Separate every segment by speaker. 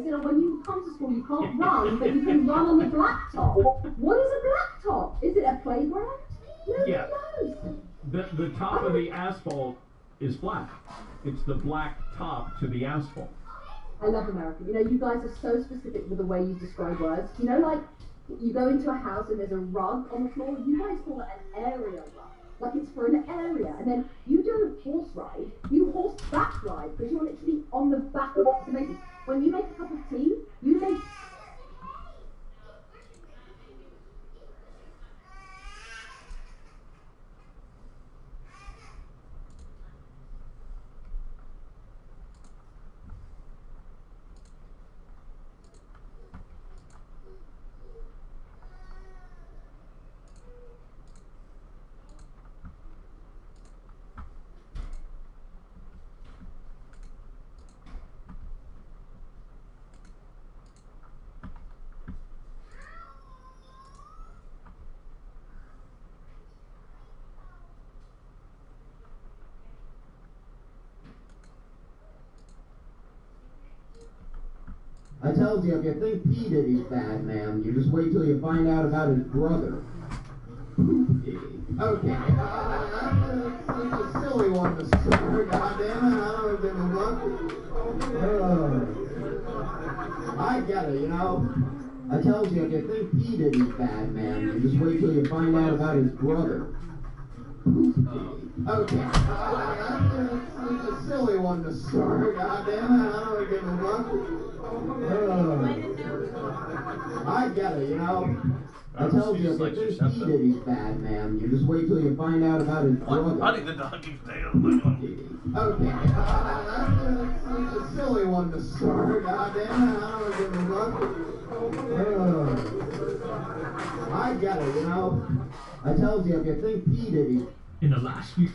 Speaker 1: you know, when you come to school, you can't run, but you can run on the blacktop. What is a blacktop? Is it a playground? Nobody knows.
Speaker 2: The top of the asphalt is black. It's the black top to the asphalt.
Speaker 1: I love America. You know, you guys are so specific with the way you describe words. You know, like, you go into a house and there's a rug on the floor, you guys call it an area rug. Like it's for an area. And then you don't horse ride, you horseback ride, because you're literally on the back of it. It's amazing. When you make a cup of tea, you make...
Speaker 3: I tells you, if you think P. Diddy's bad, ma'am, you just wait till you find out about his brother. Okay, it's a silly one to start, goddammit, I don't give a fuck. I get it, you know. I tells you, if you think P. Diddy's bad, ma'am, you just wait till you find out about his brother. Okay, it's a silly one to start, goddammit, I don't give a fuck. I get it, you know. I tells you, if you think P. Diddy's bad, ma'am, you just wait till you find out about his brother.
Speaker 4: I think the doggy's tail.
Speaker 3: Okay, it's a silly one to start, goddammit, I don't give a fuck. I get it, you know. I tells you, if you think P. Diddy's...
Speaker 2: In the last few...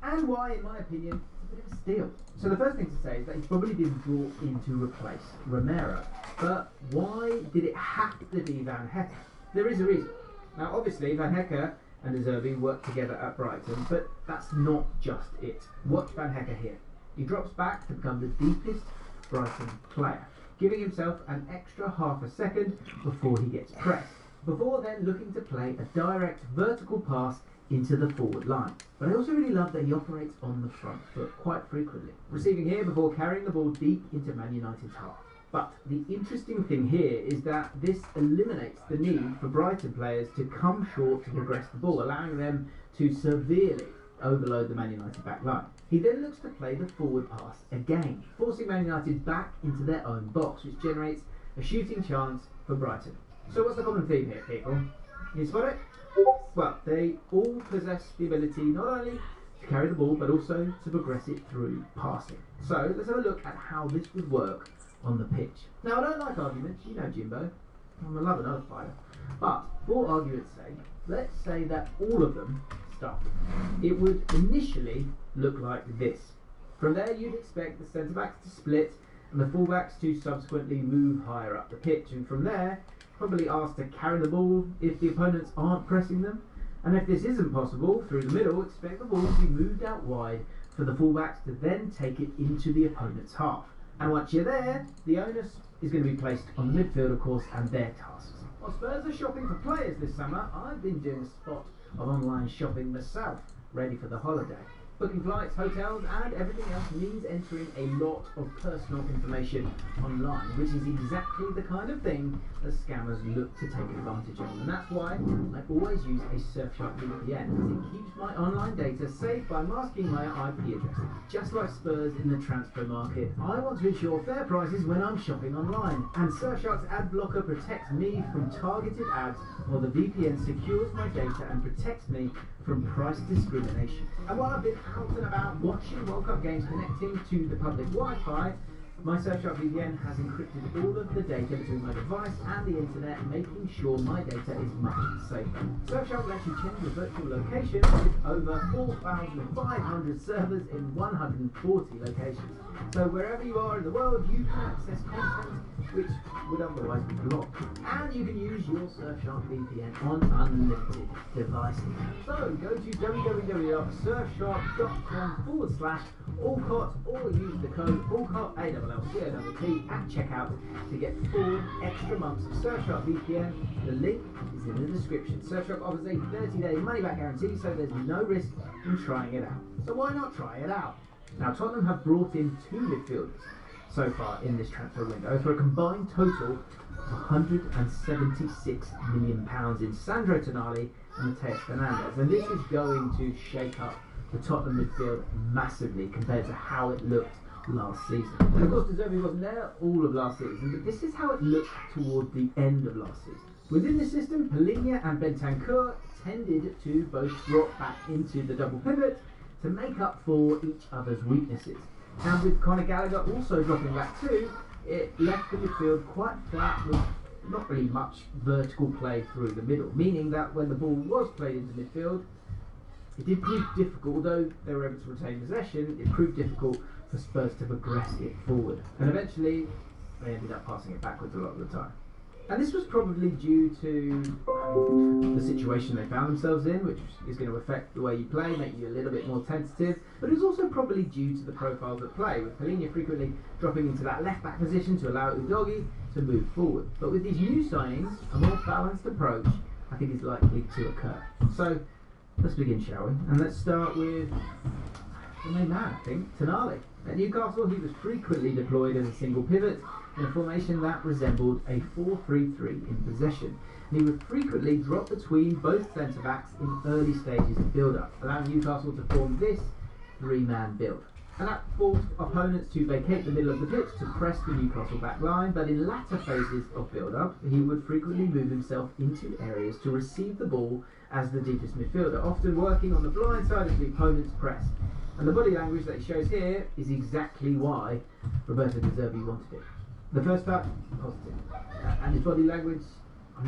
Speaker 5: And why, in my opinion, it's a bit of a steal. So the first thing to say is that he's probably been brought in to replace Romero. But why did it have to be Van Hecker? There is a reason. Now, obviously, Van Hecker and De Zerbi worked together at Brighton, but that's not just it. Watch Van Hecker here. He drops back to become the deepest Brighton player, giving himself an extra half a second before he gets pressed, before then looking to play a direct vertical pass into the forward line. But I also really love that he operates on the front foot quite frequently, receiving here before carrying the ball deep into Man United's half. But the interesting thing here is that this eliminates the need for Brighton players to come short to progress the ball, allowing them to severely overload the Man United back line. He then looks to play the forward pass again, forcing Man United back into their own box, which generates a shooting chance for Brighton. So what's the common theme here, people? You spot it? Well, they all possess the ability not only to carry the ball, but also to progress it through passing. So let's have a look at how this would work on the pitch. Now, I don't like arguments, you know, Jimbo. I'm a lover, not a fighter. But for argument's sake, let's say that all of them start. It would initially look like this. From there, you'd expect the centre-backs to split and the full-backs to subsequently move higher up the pitch. And from there, probably asked to carry the ball if the opponents aren't pressing them. And if this isn't possible, through the middle, expect the ball to be moved out wide for the full-backs to then take it into the opponent's half. And once you're there, the onus is going to be placed on the midfield, of course, and their tasks. While Spurs are shopping for players this summer, I've been doing a spot of online shopping myself, ready for the holiday. Booking flights, hotels, and everything else means entering a lot of personal information online, which is exactly the kind of thing that scammers look to take advantage of. And that's why I always use a Surfshark VPN, as it keeps my online data safe by masking my IP address. Just like Spurs in the transfer market, I want to ensure fair prices when I'm shopping online. And Surfshark's ad blocker protects me from targeted ads, while the VPN secures my data and protects me from price discrimination. And while I've been out and about watching World Cup games connecting to the public Wi-Fi, My Surfshark VPN has encrypted all of the data between my device and the internet, making sure my data is much safer. Surfshark lets you change your virtual location with over 4,500 servers in 140 locations. So wherever you are in the world, you can access content which would otherwise be blocked. And you can use your Surfshark VPN on unlimited devices. So go to www.surfshark.com/allcot or use the code ALLCOT at checkout to get 4 extra months of Surfshark VPN. The link is in the description. Surfshark offers a 30-day money-back guarantee, so there's no risk in trying it out. So why not try it out? Now, Tottenham have brought in 2 midfielders so far in this transfer window for a combined total of £176 million in Sandro Tonali and Matheus Fernandes. And this is going to shake up the Tottenham midfield massively compared to how it looked last season. And of course, De Zerbi wasn't there all of last season, but this is how it looked toward the end of last season. Within the system, Palhinha and Bentancur tended to both drop back into the double pivot to make up for each other's weaknesses. And with Conor Gallagher also dropping back too, it left the midfield quite flat with not really much vertical play through the middle, meaning that when the ball was played into midfield, it did prove difficult. Although they were able to retain possession, it proved difficult for Spurs to progress it forward. And eventually, they ended up passing it backwards a lot of the time. And this was probably due to the situation they found themselves in, which is going to affect the way you play, make you a little bit more tentative. But it was also probably due to the profiles at play, with Palhinha frequently dropping into that left-back position to allow Udogie to move forward. But with these new signings, a more balanced approach, I think, is likely to occur. So, let's begin, shall we? And let's start with the main man, I think, Tonali. At Newcastle, he was frequently deployed as a single pivot in a formation that resembled a 4-3-3 in possession. And he would frequently drop between both centre-backs in early stages of build-up, allowing Newcastle to form this 3-man build. And that forced opponents to vacate the middle of the pitch to press the Newcastle back line, but in latter phases of build-up, he would frequently move himself into areas to receive the ball as the deepest midfielder, often working on the blind side of the opponent's press. And the body language that he shows here is exactly why Roberto De Zerbi wanted it. The first part, positive. And his body language,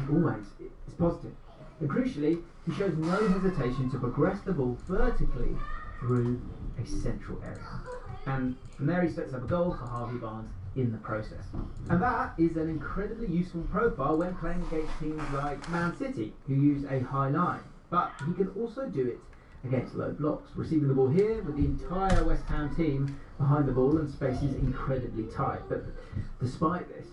Speaker 5: always, is positive. And crucially, he shows no hesitation to progress the ball vertically through a central area. And from there he sets up a goal for Harvey Barnes in the process. And that is an incredibly useful profile when playing against teams like Man City, who use a high line. But he can also do it against low blocks, receiving the ball here with the entire West Ham team behind the ball and spaces incredibly tight. But despite this,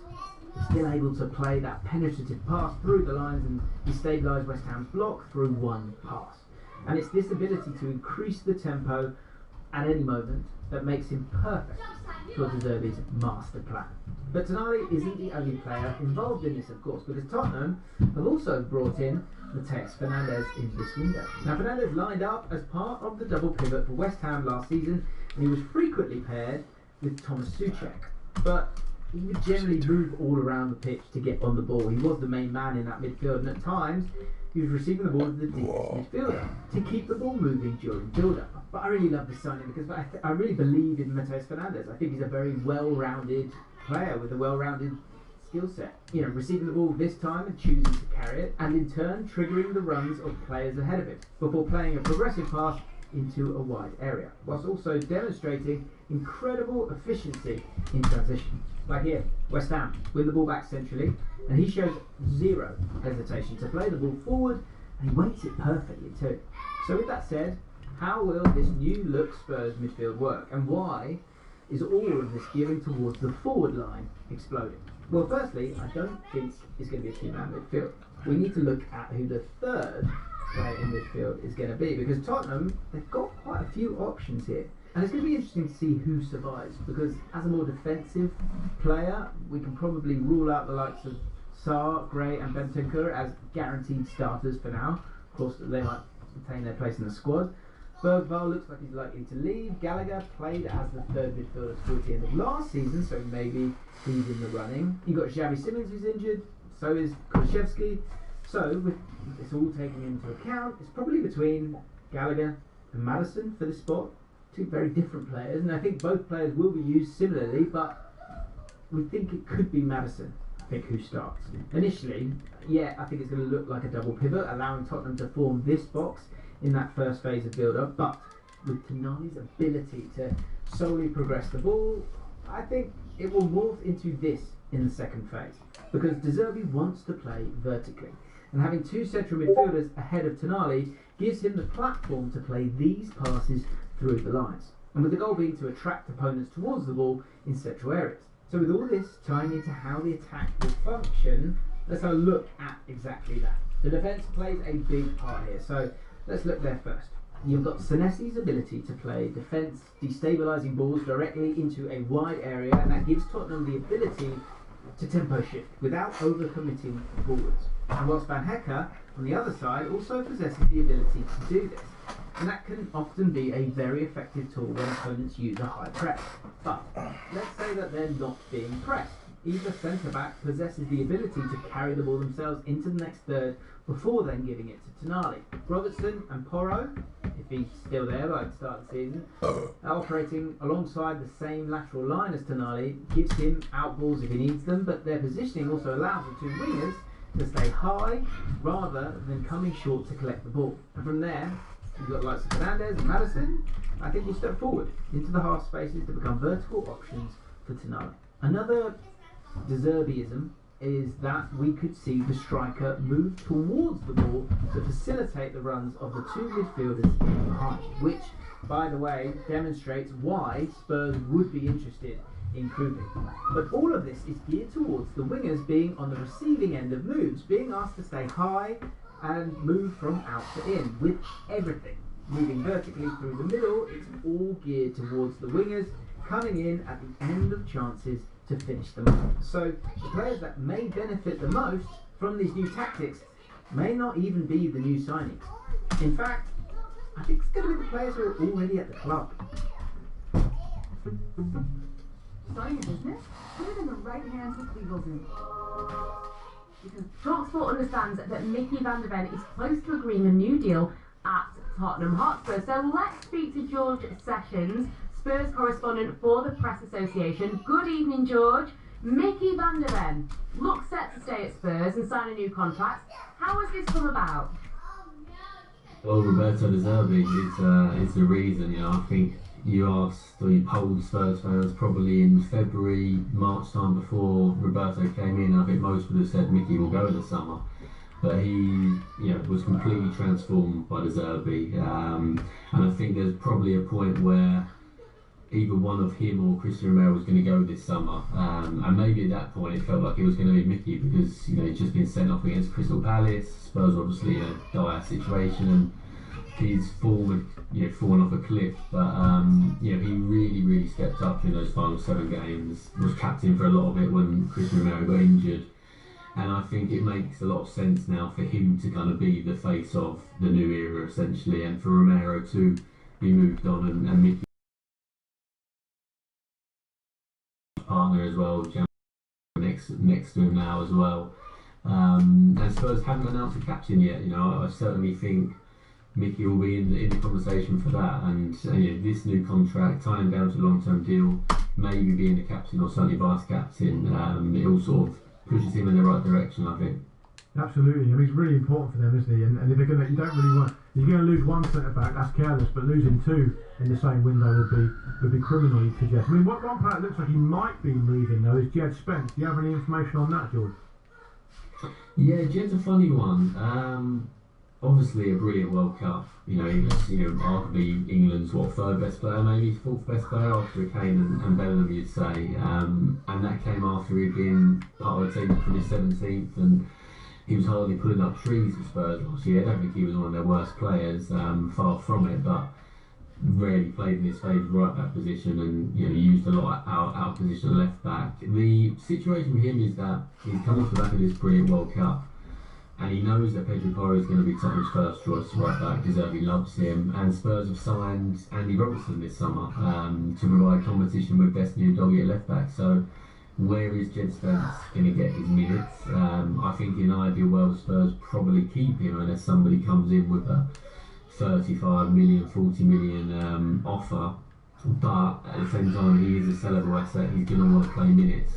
Speaker 5: he's still able to play that penetrative pass through the lines and destabilise West Ham's block through one pass. And it's this ability to increase the tempo at any moment that makes him perfect for De Zerbi's master plan. But Tonali isn't the only player involved in this, of course, because Tottenham have also brought in Matheus Fernandes in this window. Now, Fernandes lined up as part of the double pivot for West Ham last season, and he was frequently paired with Thomas Souček. But he would generally move all around the pitch to get on the ball. He was the main man in that midfield, and at times he was receiving the ball as the deepest midfielder to keep the ball moving during build-up. But I really love this signing because I really believe in Matheus Fernandes. I think he's a very well-rounded player with a well-rounded skill set. You know, receiving the ball this time and choosing to carry it, and in turn triggering the runs of players ahead of him before playing a progressive pass into a wide area, whilst also demonstrating incredible efficiency in transition. Like here, West Ham win the ball back centrally, and he shows zero hesitation to play the ball forward, and he weights it perfectly too. So with that said, how will this new look Spurs midfield work, and why is all of this gearing towards the forward line exploding? Well, firstly, I don't think it's going to be a two-man midfield. We need to look at who the third player in midfield is going to be, because Tottenham, they've got quite a few options here. And it's going to be interesting to see who survives, because as a more defensive player, we can probably rule out the likes of Sarr, Gray and Bentancur as guaranteed starters for now. Of course, they might retain their place in the squad. Bergvall looks like he's likely to leave. Gallagher played as the third midfielder towards the end of last season, so maybe he's in the running. You've got Xavi Simons who's injured, so is Kulusevski. So, with this all taken into account, it's probably between Gallagher and Maddison for this spot. Two very different players, and I think both players will be used similarly, but we think it could be Maddison. Pick who starts. Initially, I think it's going to look like a double pivot, allowing Tottenham to form this box in that first phase of build-up, but with Tonali's ability to solely progress the ball, I think it will morph into this in the second phase, because De Zerbi wants to play vertically, and having two central midfielders ahead of Tonali gives him the platform to play these passes through the lines, and with the goal being to attract opponents towards the ball in central areas. So with all this tying into how the attack will function, let's have a look at exactly that. The defence plays a big part here, so let's look there first. You've got Senesi's ability to play defence, destabilising balls directly into a wide area, and that gives Tottenham the ability to tempo shift without overcommitting forwards. And whilst Van Hecke, on the other side, also possesses the ability to do this. And that can often be a very effective tool when opponents use a high press. But let's say that they're not being pressed. Either centre-back possesses the ability to carry the ball themselves into the next third before then giving it to Tonali. Robertson and Porro, if he's still there by the start of the season, operating alongside the same lateral line as Tonali, gives him out balls if he needs them, but their positioning also allows the two wingers to stay high rather than coming short to collect the ball. And from there, you've got likes of Fernandes and Maddison, I think will step forward into the half spaces to become vertical options for Tonali. Another De Zerbiism is that we could see the striker move towards the ball to facilitate the runs of the two midfielders in behind, which, by the way, demonstrates why Spurs would be interested in Krupin. But all of this is geared towards the wingers being on the receiving end of moves, being asked to stay high and move from out to in, with everything moving vertically through the middle. It's all geared towards the wingers coming in at the end of chances to finish them off. So the players that may benefit the most from these new tactics may not even be the new signings. In fact, I think it's going to be the players who are already at the club.
Speaker 4: Starting a business? Put it in the right hands of Eagleton. Because TalkSport understands that Mickey van der Ven is close to agreeing a new deal at Tottenham Hotspur. So let's speak to George Sessions, Spurs correspondent for the Press Association. Good evening, George. Mickey van der Ven looks set to stay at Spurs and sign a new contract. How has this come about?
Speaker 6: Well, Roberto De Zerbi is the reason. I think you asked or you polled Spurs fans probably in February, March time before Roberto came in. I think most would have said Mickey will go in the summer. But he was completely transformed by De Zerbi. And I think there's probably a point where either one of him or Christian Romero was going to go this summer, and maybe at that point it felt like it was going to be Mickey because he'd just been sent off against Crystal Palace. Spurs were obviously in a dire situation and his form had fallen off a cliff, but he really stepped up in those final 7 games, was captain for a lot of it when Christian Romero got injured, and I think it makes a lot of sense now for him to kind of be the face of the new era essentially, and for Romero to be moved on and Mickey partner as well, next to him now as well. And Spurs haven't announced a captain yet. I certainly think Mickey will be in the conversation for that. And this new contract, tying down to a long-term deal, maybe being the captain or certainly vice captain, it all sort of pushes him in the right direction, I think.
Speaker 7: Absolutely. I mean, it's really important for them, isn't he? And if they're going to, you don't really want, if you're going to lose one centre back, that's careless. But losing 2 in the same window would be criminally suggest. I mean, one player that looks like he might be moving though is Jed Spence. Do you have any information on that, George?
Speaker 6: Yeah, Jed's a funny one. Obviously, a brilliant World Cup. He was, arguably England's 3rd best player, maybe 4th best player after Kane and Bellingham, you'd say. And that came after he'd been part of a team that finished 17th and. He was hardly pulling up trees for Spurs last year. I don't think he was one of their worst players, far from it, but rarely played in his favourite right back position and used a lot out of position left back. The situation with him is that he's come off the back of this brilliant World Cup and he knows that Pedro Porro is going to be Tottenham's first choice right back. De Zerbi loves him, and Spurs have signed Andy Robertson this summer to provide competition with Destiny Udogie at left back. So where is Jed Spence going to get his minutes? I think in an ideal world Spurs probably keep him unless somebody comes in with a 35 million, 40 million offer. But at the same time, he is a sellable asset. He's going to want to play minutes.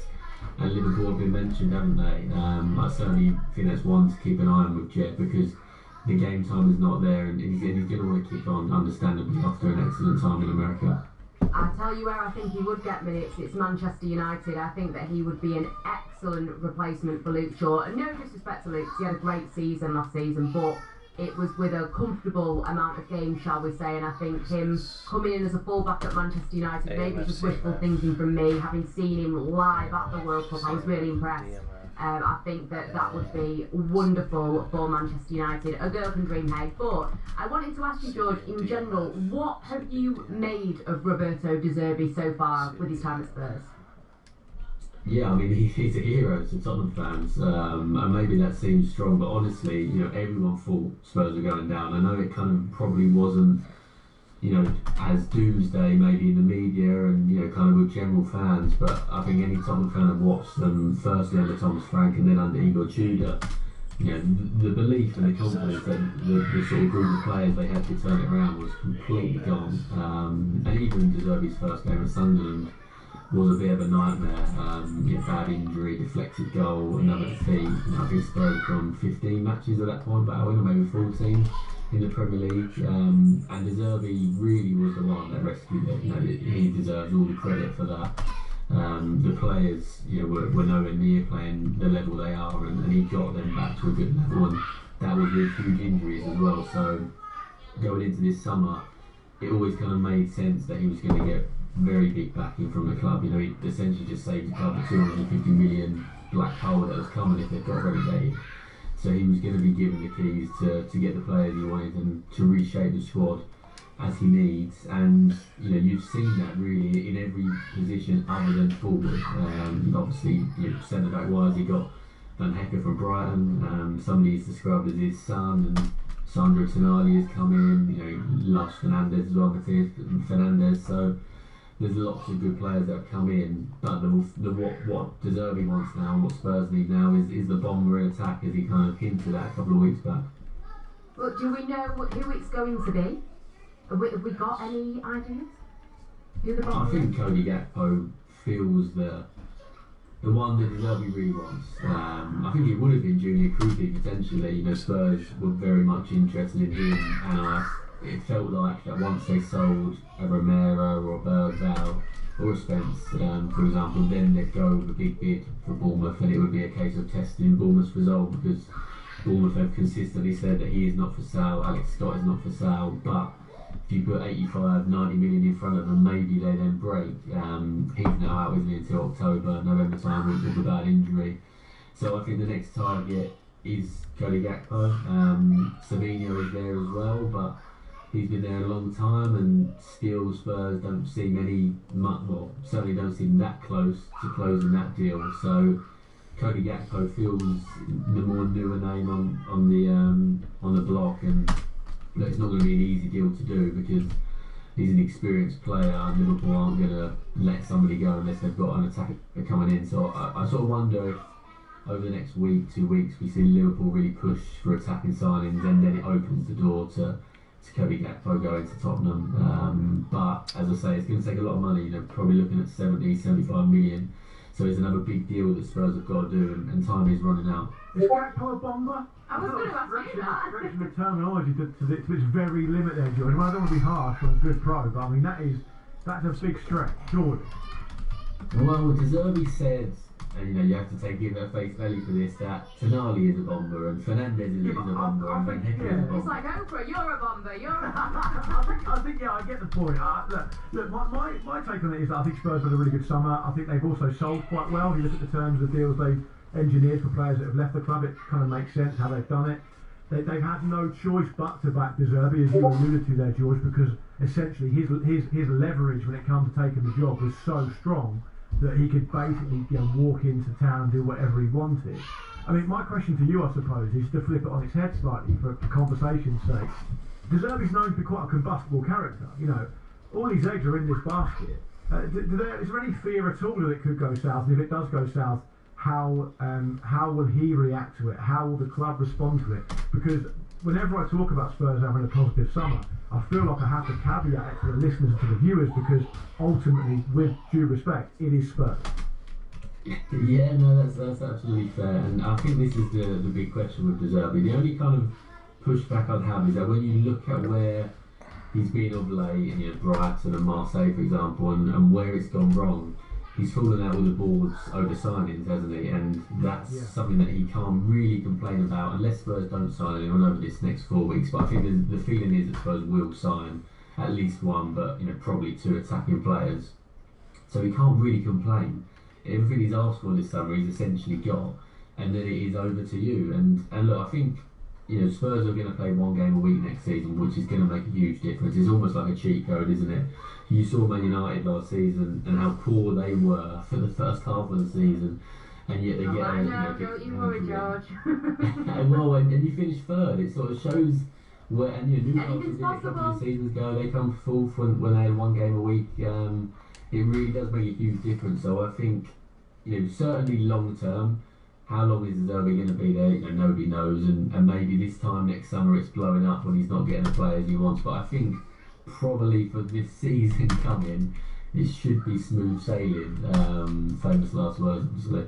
Speaker 6: and Liverpool have been mentioned, haven't they? I certainly think that's one to keep an eye on with Jet, because the game time is not there, and he's going to want to kick on, understandably, after an excellent time in America.
Speaker 4: I tell you where I think he would get minutes, it's Manchester United. I think that he would be an excellent replacement for Luke Shaw. And no disrespect to Luke, he had a great season last season, but it was with a comfortable amount of games, shall we say, and I think him coming in as a fullback at Manchester United, maybe it's just wishful thinking from me, having seen him live at the World Cup, I was really impressed. I think that would be wonderful for Manchester United. A girl can dream, hey. But I wanted to ask you, George, in general, what have you made of Roberto De Zerbi so far with his time at Spurs?
Speaker 6: Yeah, I mean, he's a hero to Tottenham fans, and maybe that seems strong, but honestly, you know, everyone thought Spurs were going down. I know it kind of probably wasn't, you know, as doomsday maybe in the media and, you know, kind of with general fans, but I think any Tottenham fan that watched them, firstly under Thomas Frank and then under Igor Tudor, you know, the belief and the confidence that the sort of group of players they had to turn it around was completely gone. And even De Zerbi's first game at Sunderland was a bit of a nightmare. Bad injury, deflected goal, another defeat. You know, I think Spurs from 15 matches at that point, but I win, or maybe 14 in the Premier League. And De Zerbi really was the one that rescued it. You know, he deserves all the credit for that. The players, you know, were nowhere near playing the level they are, and he got them back to a good level. And that was with huge injuries as well. So going into this summer, it always kind of made sense that he was going to get very big backing from the club. You know, he essentially just saved the club the 250 million black hole that was coming if they got relegated. So he was going to be given the keys to get the players he wanted and to reshape the squad as he needs. And you know, you've seen that really in every position other than forward. Obviously, you know, centre back wise, he got Van Hecker from Brighton. Somebody he's described as his son, and Sandro Tonali has come in. You know, loves Fernandez as well, Matthias Fernandez. So there's lots of good players that have come in, but what De Zerbi wants now, and what Spurs need now, is the bomber in attack, as he kind of hinted at a couple of weeks back.
Speaker 4: Well, do we know who it's going to be? Have we got any ideas? Who the bomber
Speaker 6: I think Cody Gakpo feels the one that De Zerbi really wants. I think it would have been Junior Krupi potentially. You know, Spurs were very much interested in him, and it felt like that once they sold a Romero or a Bergvall or a Spence, for example, then they'd go with a big bid for Bournemouth, and it would be a case of testing Bournemouth's resolve, because Bournemouth have consistently said that he is not for sale, Alex Scott is not for sale, but if you put 85, 90 million in front of them, maybe they then break. He's now out, isn't he, until October, November time with a bad injury. So I think the next target is Cody Gakpo. Savinho is there as well, but he's been there a long time, and still Spurs don't seem certainly don't seem that close to closing that deal. So Cody Gakpo feels the more newer name on the block, and it's not going to be an easy deal to do, because he's an experienced player, and Liverpool aren't going to let somebody go unless they've got an attacker coming in. So I sort of wonder if over the next week, 2 weeks, we see Liverpool really push for attacking signings, and then it opens the door to Cody Gakpo going to Tottenham. But as I say, it's going to take a lot of money, you know, probably looking at 70, 75 million. So it's another big deal that Spurs have got to do, and time is running out.
Speaker 7: Is Gakpo a bomber?
Speaker 4: I was going to ask you that.
Speaker 7: Correction the terminology to its very limit there, George. I don't want to be harsh on a good pro, but I mean, that's a big stretch, surely.
Speaker 6: Well, De Zerbi said, and you know, you have to give that face value for this, that Tonali is a bomber, and Fernandez is a bomber, and Van Hecker is a bomber.
Speaker 4: It's like Oprah, you're a bomber, you're a bomber.
Speaker 7: I think, yeah, I get the point. Look, my take on it is that I think Spurs had a really good summer. I think they've also sold quite well. If you look at the terms of the deals they've engineered for players that have left the club, it kind of makes sense how they've done it. They've had no choice but to back De Zerbi, as you alluded to there, George, because essentially his leverage when it comes to taking the job was so strong that he could basically walk into town and do whatever he wanted. I mean, my question to you, I suppose, is to flip it on its head slightly for conversation's sake. De Zerbi's known to be quite a combustible character. You know, all his eggs are in this basket. Is there any fear at all that it could go south? And if it does go south, how will he react to it? How will the club respond to it? Because whenever I talk about Spurs having a positive summer, I feel like I have to caveat it to the listeners and to the viewers, because ultimately, with due respect, it is Spurs.
Speaker 6: Yeah, no, that's absolutely fair, and I think this is the big question with De Zerbi. The only kind of pushback I'd have is that when you look at where he's been of late, and Brighton and Marseille, for example, and where it's gone wrong, he's fallen out with the boards over signings, hasn't he? And that's something that he can't really complain about unless Spurs don't sign anyone over this next 4 weeks. But I think the feeling is that Spurs will sign at least one, but probably 2 attacking players. So he can't really complain. Everything he's asked for this summer he's essentially got, and then it is over to you. And look, I think Spurs are going to play 1 game a week next season, which is going to make a huge difference. It's almost like a cheat code, isn't it? You saw Man United last season and how poor they were for the first half of the season, and yet they get
Speaker 4: don't you worry, George.
Speaker 6: and you finish third. It sort of shows where, and Newcastle did it a couple of seasons ago. They come fourth when they had 1 game a week. It really does make a huge difference. So I think, certainly long term, how long is Zerbi going to be there? Nobody knows, and maybe this time next summer it's blowing up when he's not getting the players he wants. But I think probably for this season coming, it should be smooth sailing. Famous last words, obviously.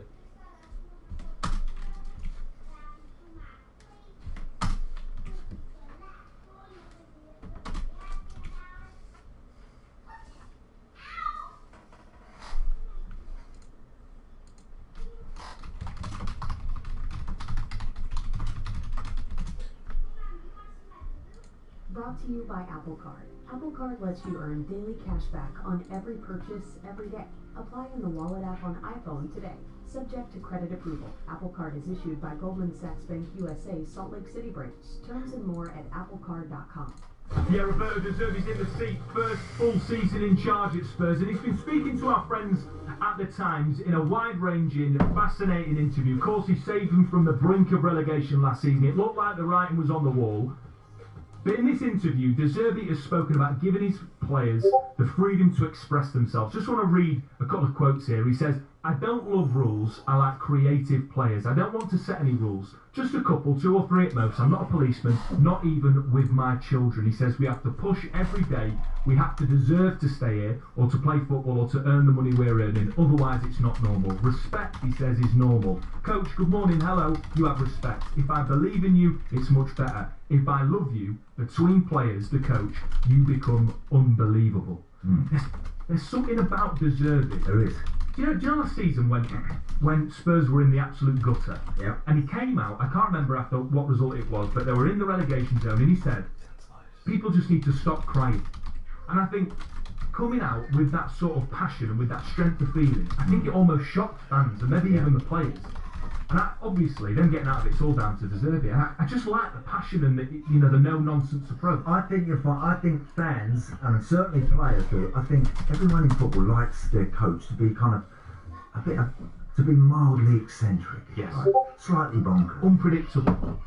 Speaker 8: Brought to you by Apple Card. Apple Card lets you earn daily cash back on every purchase every day. Apply in the Wallet app on iPhone today. Subject to credit approval. Apple Card is issued by Goldman Sachs Bank USA, Salt Lake City branch. Terms and more at applecard.com.
Speaker 2: Yeah, Roberto De Zerbi's in the seat, first full season in charge at Spurs, and he's been speaking to our friends at the Times in a wide-ranging, fascinating interview. Of course, he saved them from the brink of relegation last season. It looked like the writing was on the wall. But in this interview, De Zerbi has spoken about giving his players the freedom to express themselves. Just want to read a couple of quotes here. He says, "I don't love rules, I like creative players. I don't want to set any rules. Just a couple, 2 or 3 at most. I'm not a policeman, not even with my children." He says, "We have to push every day. We have to deserve to stay here, or to play football, or to earn the money we're earning. Otherwise, it's not normal. Respect," he says, "is normal. Coach, good morning, hello, you have respect. If I believe in you, it's much better. If I love you, between players, the coach, you become unbelievable." There's something about De Zerbi.
Speaker 9: There is.
Speaker 2: Do you know last season when Spurs were in the absolute gutter?
Speaker 9: Yeah.
Speaker 2: And he came out, I can't remember after what result it was, but they were in the relegation zone, and he said, "People just need to stop crying." And I think coming out with that sort of passion and with that strength of feeling, I think it almost shocked fans and maybe even the players. And obviously, them getting out of it's all down to De Zerbi. And I just like the passion and the no-nonsense approach.
Speaker 9: I think I think fans and certainly players do. I think everyone in football likes their coach to be kind of to be mildly eccentric.
Speaker 2: Yes.
Speaker 9: Right? Slightly bonkers.
Speaker 2: Unpredictable.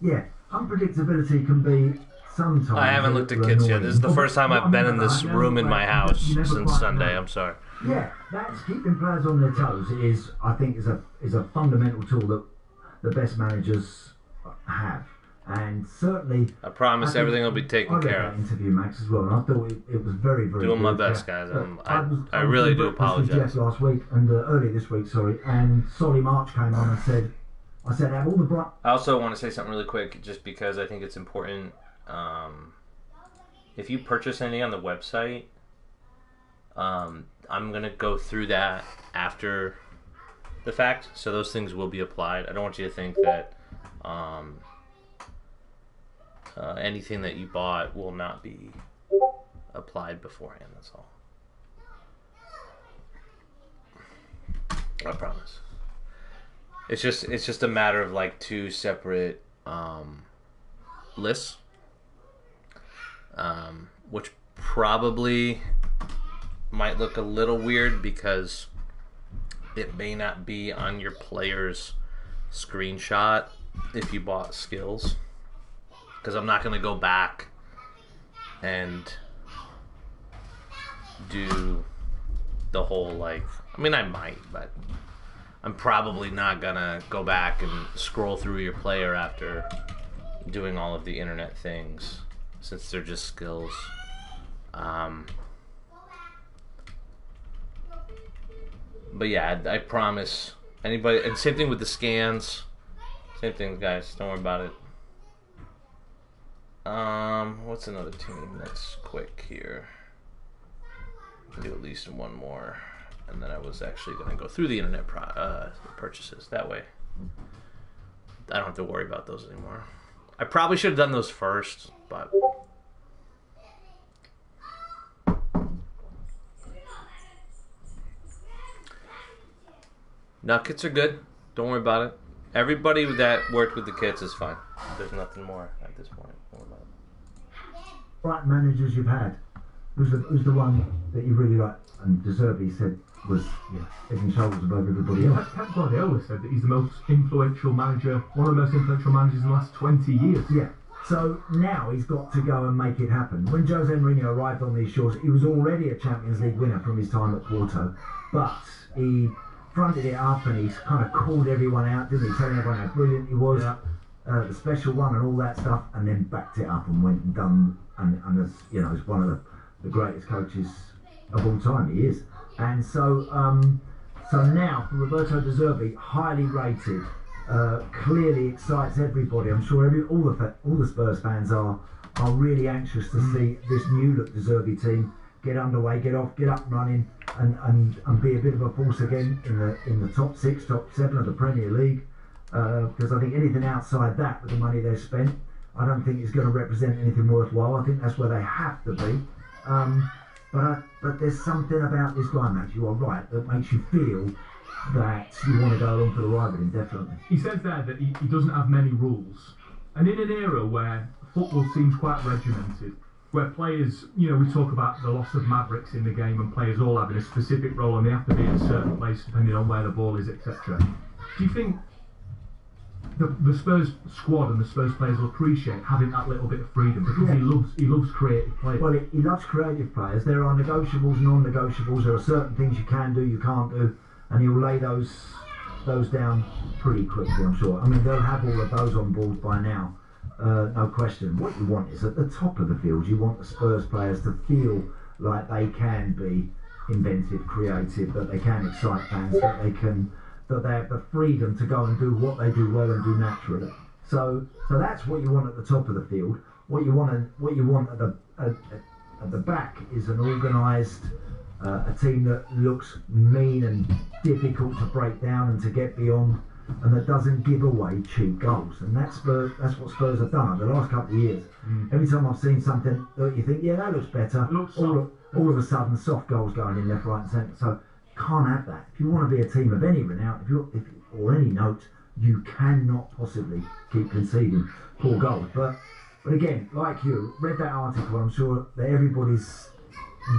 Speaker 9: Yeah, unpredictability can be sometimes.
Speaker 10: I haven't looked at kids yet. This is the first time I've been in this room in my house since Sunday. I'm sorry.
Speaker 9: Yeah, that's keeping players on their toes. I think, is a fundamental tool that the best managers have, and certainly.
Speaker 10: I promise everything will be taken care of.
Speaker 9: I read that interview, Max, as well, and I thought it was very, very
Speaker 10: doing
Speaker 9: good.
Speaker 10: my best, guys. I really do apologize.
Speaker 9: Yes, last week and earlier this week, sorry, and Solly March came on and said, "I said, have all the bright."
Speaker 10: I also want to say something really quick, just because I think it's important. If you purchase anything on the website, I'm going to go through that after the fact, so those things will be applied. I don't want you to think that anything that you bought will not be applied beforehand, that's all. I promise. It's just a matter of like 2 separate lists, which probably might look a little weird because it may not be on your player's screenshot if you bought skills, because I'm not going to go back and do the whole I might, but I'm probably not going to go back and scroll through your player after doing all of the internet things, since they're just skills. But yeah, I promise anybody, and same thing with the scans. Same thing, guys. Don't worry about it. What's another team that's quick here? I can do at least one more, and then I was actually going to go through the internet purchases. That way, I don't have to worry about those anymore. I probably should have done those first, but. No, kits are good. Don't worry about it. Everybody that worked with the kits is fine. There's nothing more at this point. Don't worry about it.
Speaker 9: Right managers you've had. Who's the one that you really like? And Deserby said was head and shoulders above everybody else.
Speaker 2: Pep Guardiola said that he's the most influential manager, one of the most influential managers in the last 20 years.
Speaker 9: Yeah. So now he's got to go and make it happen. When Jose Mourinho arrived on these shores, he was already a Champions League winner from his time at Porto, but he fronted it up and he's kind of called everyone out, didn't he? Telling everyone how brilliant he was, the special one and all that stuff, and then backed it up and went and done, and as you know, is one of the greatest coaches of all time. He is, and so now for Roberto De Zerbi, highly rated, clearly excites everybody. I'm sure all the Spurs fans are really anxious to see this new look De Zerbi team get underway, get up and running, and be a bit of a force again in the top 6, top 7 of the Premier League. Because I think anything outside that, with the money they've spent, I don't think it's going to represent anything worthwhile. I think that's where they have to be. But there's something about this guy, Max, you are right, that makes you feel that you want to go along for the ride with him, definitely.
Speaker 2: He says there that he doesn't have many rules. And in an era where football seems quite regimented, where players, you know, we talk about the loss of mavericks in the game and players all having a specific role and they have to be in a certain place depending on where the ball is, etc. Do you think the Spurs squad and the Spurs players will appreciate having that little bit of freedom because he loves creative players?
Speaker 9: Well, he loves creative players. There are negotiables, non-negotiables. There are certain things you can do, you can't do, and he'll lay those down pretty quickly, I'm sure. I mean, they'll have all of those on board by now. No question. What you want is at the top of the field, you want the Spurs players to feel like they can be inventive, creative, that they can excite fans, that they have the freedom to go and do what they do well and do naturally. So that's what you want at the top of the field. What you want at the back is an organised, a team that looks mean and difficult to break down and to get beyond, and that doesn't give away cheap goals. And that's what Spurs have done over the last couple of years. Every time I've seen something that you think, that looks better, all of a sudden soft goals going in left, right and centre. So you can't have that. If you want to be a team of any renown, or any note, you cannot possibly keep conceding poor goals. But again, like you, read that article, I'm sure that everybody's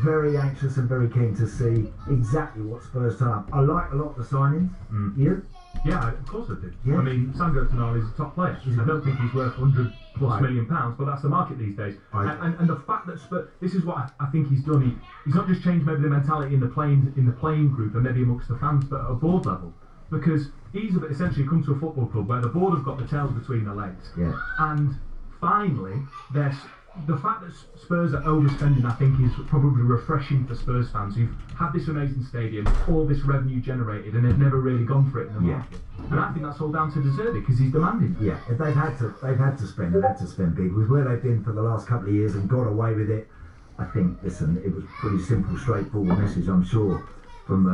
Speaker 9: very anxious and very keen to see exactly what Spurs turn up. I like a lot of the signings. You?
Speaker 2: Yeah, of course I do.
Speaker 9: Yeah.
Speaker 2: I mean, Sandro Tonali is a top player. I don't think he's worth £100+ million, but that's the market these days. And the fact that Spurs, this is what I think he's done. He's not just changed maybe the mentality in the playing group and maybe amongst the fans, but at a board level. Because he's essentially come to a football club where the board have got the tails between their legs.
Speaker 9: Yeah.
Speaker 2: And finally, the fact that Spurs are overspending, I think, is probably refreshing for Spurs fans who've had this amazing stadium, all this revenue generated, and they've never really gone for it in the market. And I think that's all down to De Zerbi because he's demanding.
Speaker 9: Yeah, if they've had to spend big. With where they've been for the last couple of years and got away with it, I think. Listen, it was pretty simple, straightforward message, I'm sure, from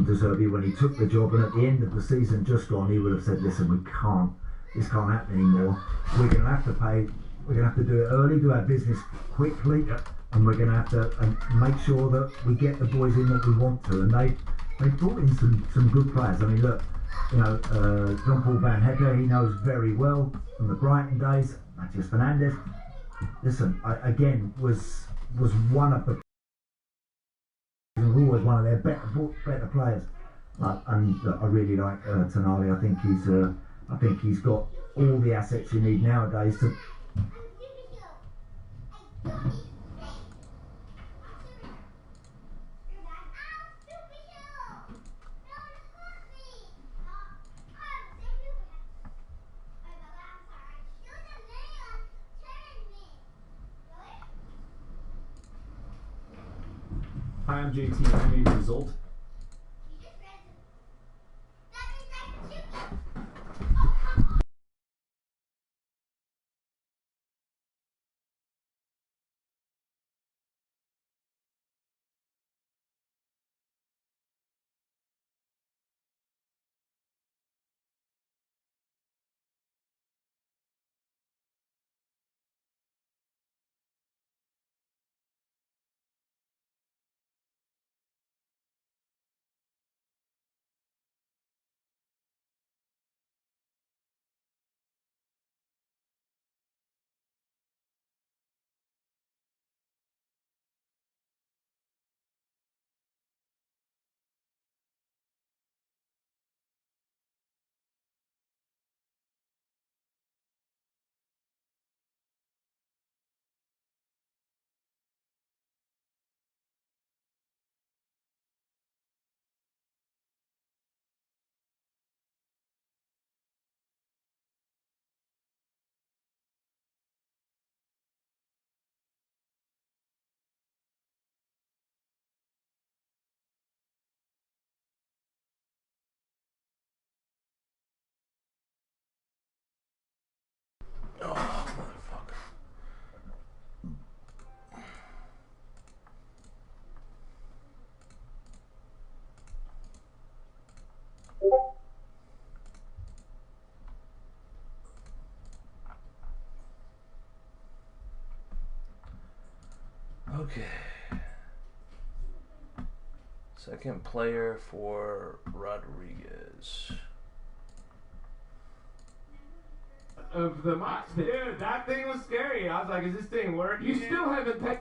Speaker 9: De Zerbi when he took the job, and at the end of the season just gone, he would have said, "Listen, this can't happen anymore. We're going to have to pay." We're going to have to do it early, do our business quickly, and we're going to have to make sure that we get the boys in that we want to. And they brought in some good players. I mean, look, Jean-Paul Van Hecke, he knows very well from the Brighton days. Matthias Fernandes, listen, again, was one of the always one of their better players. And I really like Tonali. I think he's got all the assets you need nowadays to.
Speaker 11: Hi, I'm JT. I need a result.
Speaker 10: Okay. Second player for Rodriguez.
Speaker 11: Of the Mox.
Speaker 12: Dude, that thing was scary. I was like, is this thing working?
Speaker 11: You still haven't taken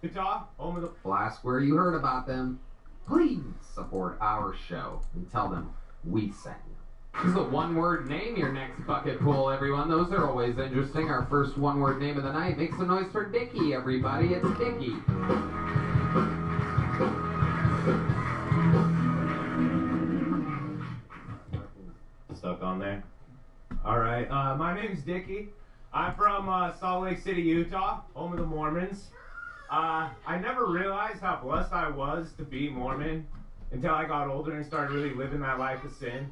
Speaker 12: Utah, home of the...
Speaker 13: Ask where you heard about them. Please support our show and tell them we sent you. This is a one-word name your next bucket pool, everyone. Those are always interesting. Our first one-word name of the night. Make some noise for Dickie, everybody. It's Dickie.
Speaker 12: Stuck on there. All right. My name's Dickie. I'm from Salt Lake City, Utah, home of the Mormons. I never realized how blessed I was to be Mormon until I got older and started really living that life of sin.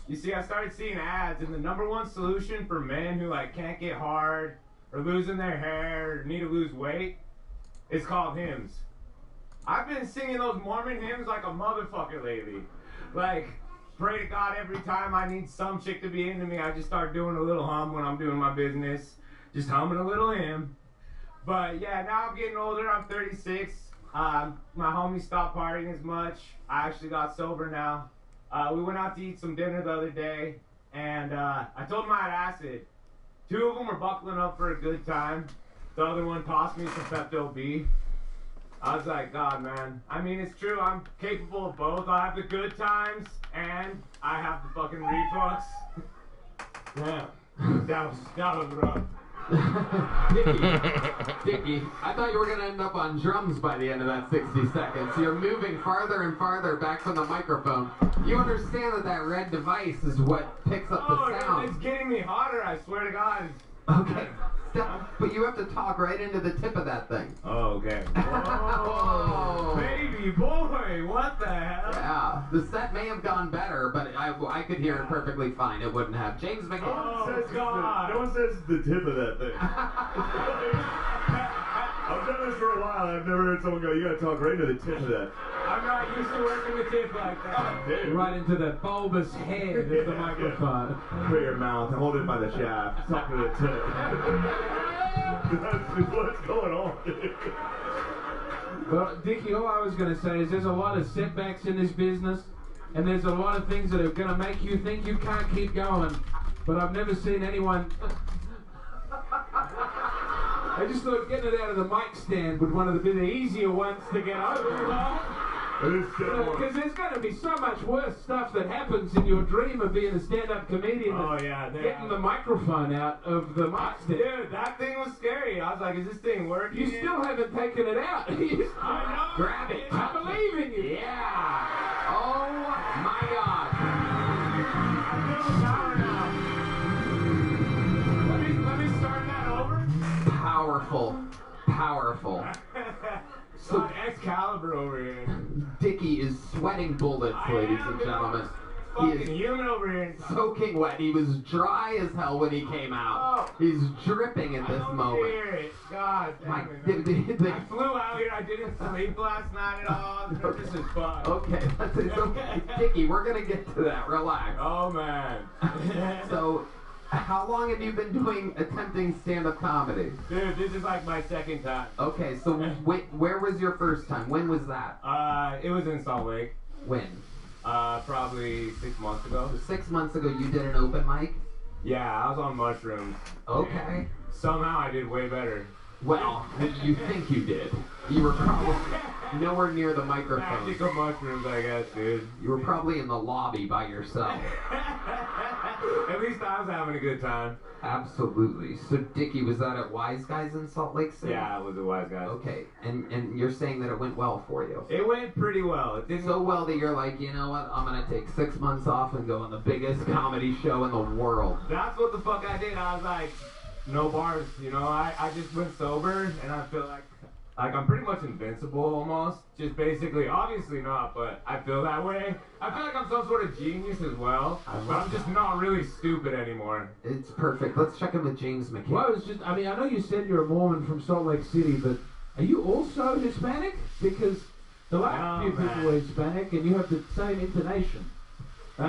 Speaker 12: You see, I started seeing ads, and the number one solution for men who like can't get hard or losing their hair or need to lose weight is called hymns. I've been singing those Mormon hymns like a motherfucker lately. Like, pray to God every time I need some chick to be into me. I just start doing a little hum when I'm doing my business. Just humming a little hymn. But yeah, now I'm getting older. I'm 36. My homies stopped partying as much. I actually got sober now. We went out to eat some dinner the other day, and I told them I had acid. 2 of them were buckling up for a good time. The other one tossed me some Pepto-B. I was like, God, man. I mean, it's true. I'm capable of both. I have the good times, and I have the fucking reflux. Yeah, that was rough.
Speaker 13: Dickie, I thought you were going to end up on drums by the end of that 60 seconds. You're moving farther and farther back from the microphone. You understand that that red device is what picks up the sound.
Speaker 12: It's getting me hotter, I swear to God.
Speaker 13: Okay, stop. But you have to talk right into the tip of that thing.
Speaker 12: Oh, okay. Oh, baby boy, what the hell?
Speaker 13: Yeah, the set may have gone better, but I could hear it perfectly fine. It wouldn't have. James McCann.
Speaker 12: Oh, God.
Speaker 14: No one says the tip of that thing. I've done this for a while. I've never heard someone go, you gotta talk right to the tip of that.
Speaker 12: I'm not used to working the tip like that.
Speaker 11: right into the bulbous head of the microphone.
Speaker 14: Put your mouth, hold it by the shaft, talk to the tip. That's just what's going on.
Speaker 11: Well, Dickie, all I was going to say is there's a lot of setbacks in this business, and there's a lot of things that are going to make you think you can't keep going. But I've never seen anyone... I just thought getting it out of the mic stand was one of the easier ones to get over. Because there's going to be so much worse stuff that happens in your dream of being a stand-up comedian.
Speaker 12: Oh, yeah.
Speaker 11: Getting the microphone out of the mic stand.
Speaker 12: Dude, that thing was scary. I was like, is this thing working?
Speaker 11: You still haven't taken it out.
Speaker 12: I know.
Speaker 13: Grab it.
Speaker 11: I believe in you.
Speaker 13: Yeah. Oh, my God.
Speaker 12: I feel the power now. Let me start that over.
Speaker 13: Powerful. Powerful.
Speaker 12: So Excalibur over here.
Speaker 13: Dickie is sweating bullets, ladies and gentlemen. He
Speaker 12: Fucking
Speaker 13: is
Speaker 12: human over here.
Speaker 13: soaking wet. He was dry as hell when he came out. He's dripping at this moment.
Speaker 12: Hear it. God damn it. I flew out here. I didn't sleep last night at all. This is fun.
Speaker 13: Okay, that's it. So, Dickie, we're gonna get to that. Relax.
Speaker 12: Oh man.
Speaker 13: So, how long have you been attempting stand-up comedy?
Speaker 12: Dude, this is like my second time.
Speaker 13: Okay, so where was your first time? When was that?
Speaker 12: It was in Salt Lake.
Speaker 13: When?
Speaker 12: Probably 6 months ago.
Speaker 13: So 6 months ago, you did an open mic?
Speaker 12: Yeah, I was on mushrooms.
Speaker 13: Okay.
Speaker 12: Somehow I did way better.
Speaker 13: Well, you think you did. You were probably nowhere near the microphone.
Speaker 12: Magical mushrooms, I guess, dude.
Speaker 13: You were probably in the lobby by yourself.
Speaker 12: At least I was having a good time.
Speaker 13: Absolutely. So, Dickie, was that at Wise Guys in Salt Lake City?
Speaker 12: Yeah, it was a Wise Guys.
Speaker 13: Okay, and you're saying that it went well for you?
Speaker 12: It went pretty well. It didn't
Speaker 13: so well that you're like, you know what, I'm going to take 6 months off and go on the biggest comedy show in the world.
Speaker 12: That's what the fuck I did. I was like, no bars, you know, I just went sober, and I feel like I'm pretty much invincible almost. Just basically, obviously not, but I feel that way. I feel like I'm some sort of genius as well, but I'm just not really stupid anymore.
Speaker 13: It's perfect. Let's check in with James McCann.
Speaker 11: Well, it's just, I mean, I know you said you're a Mormon from Salt Lake City, but are you also Hispanic? Because the last few people were Hispanic, and you have the same intonation.
Speaker 12: No,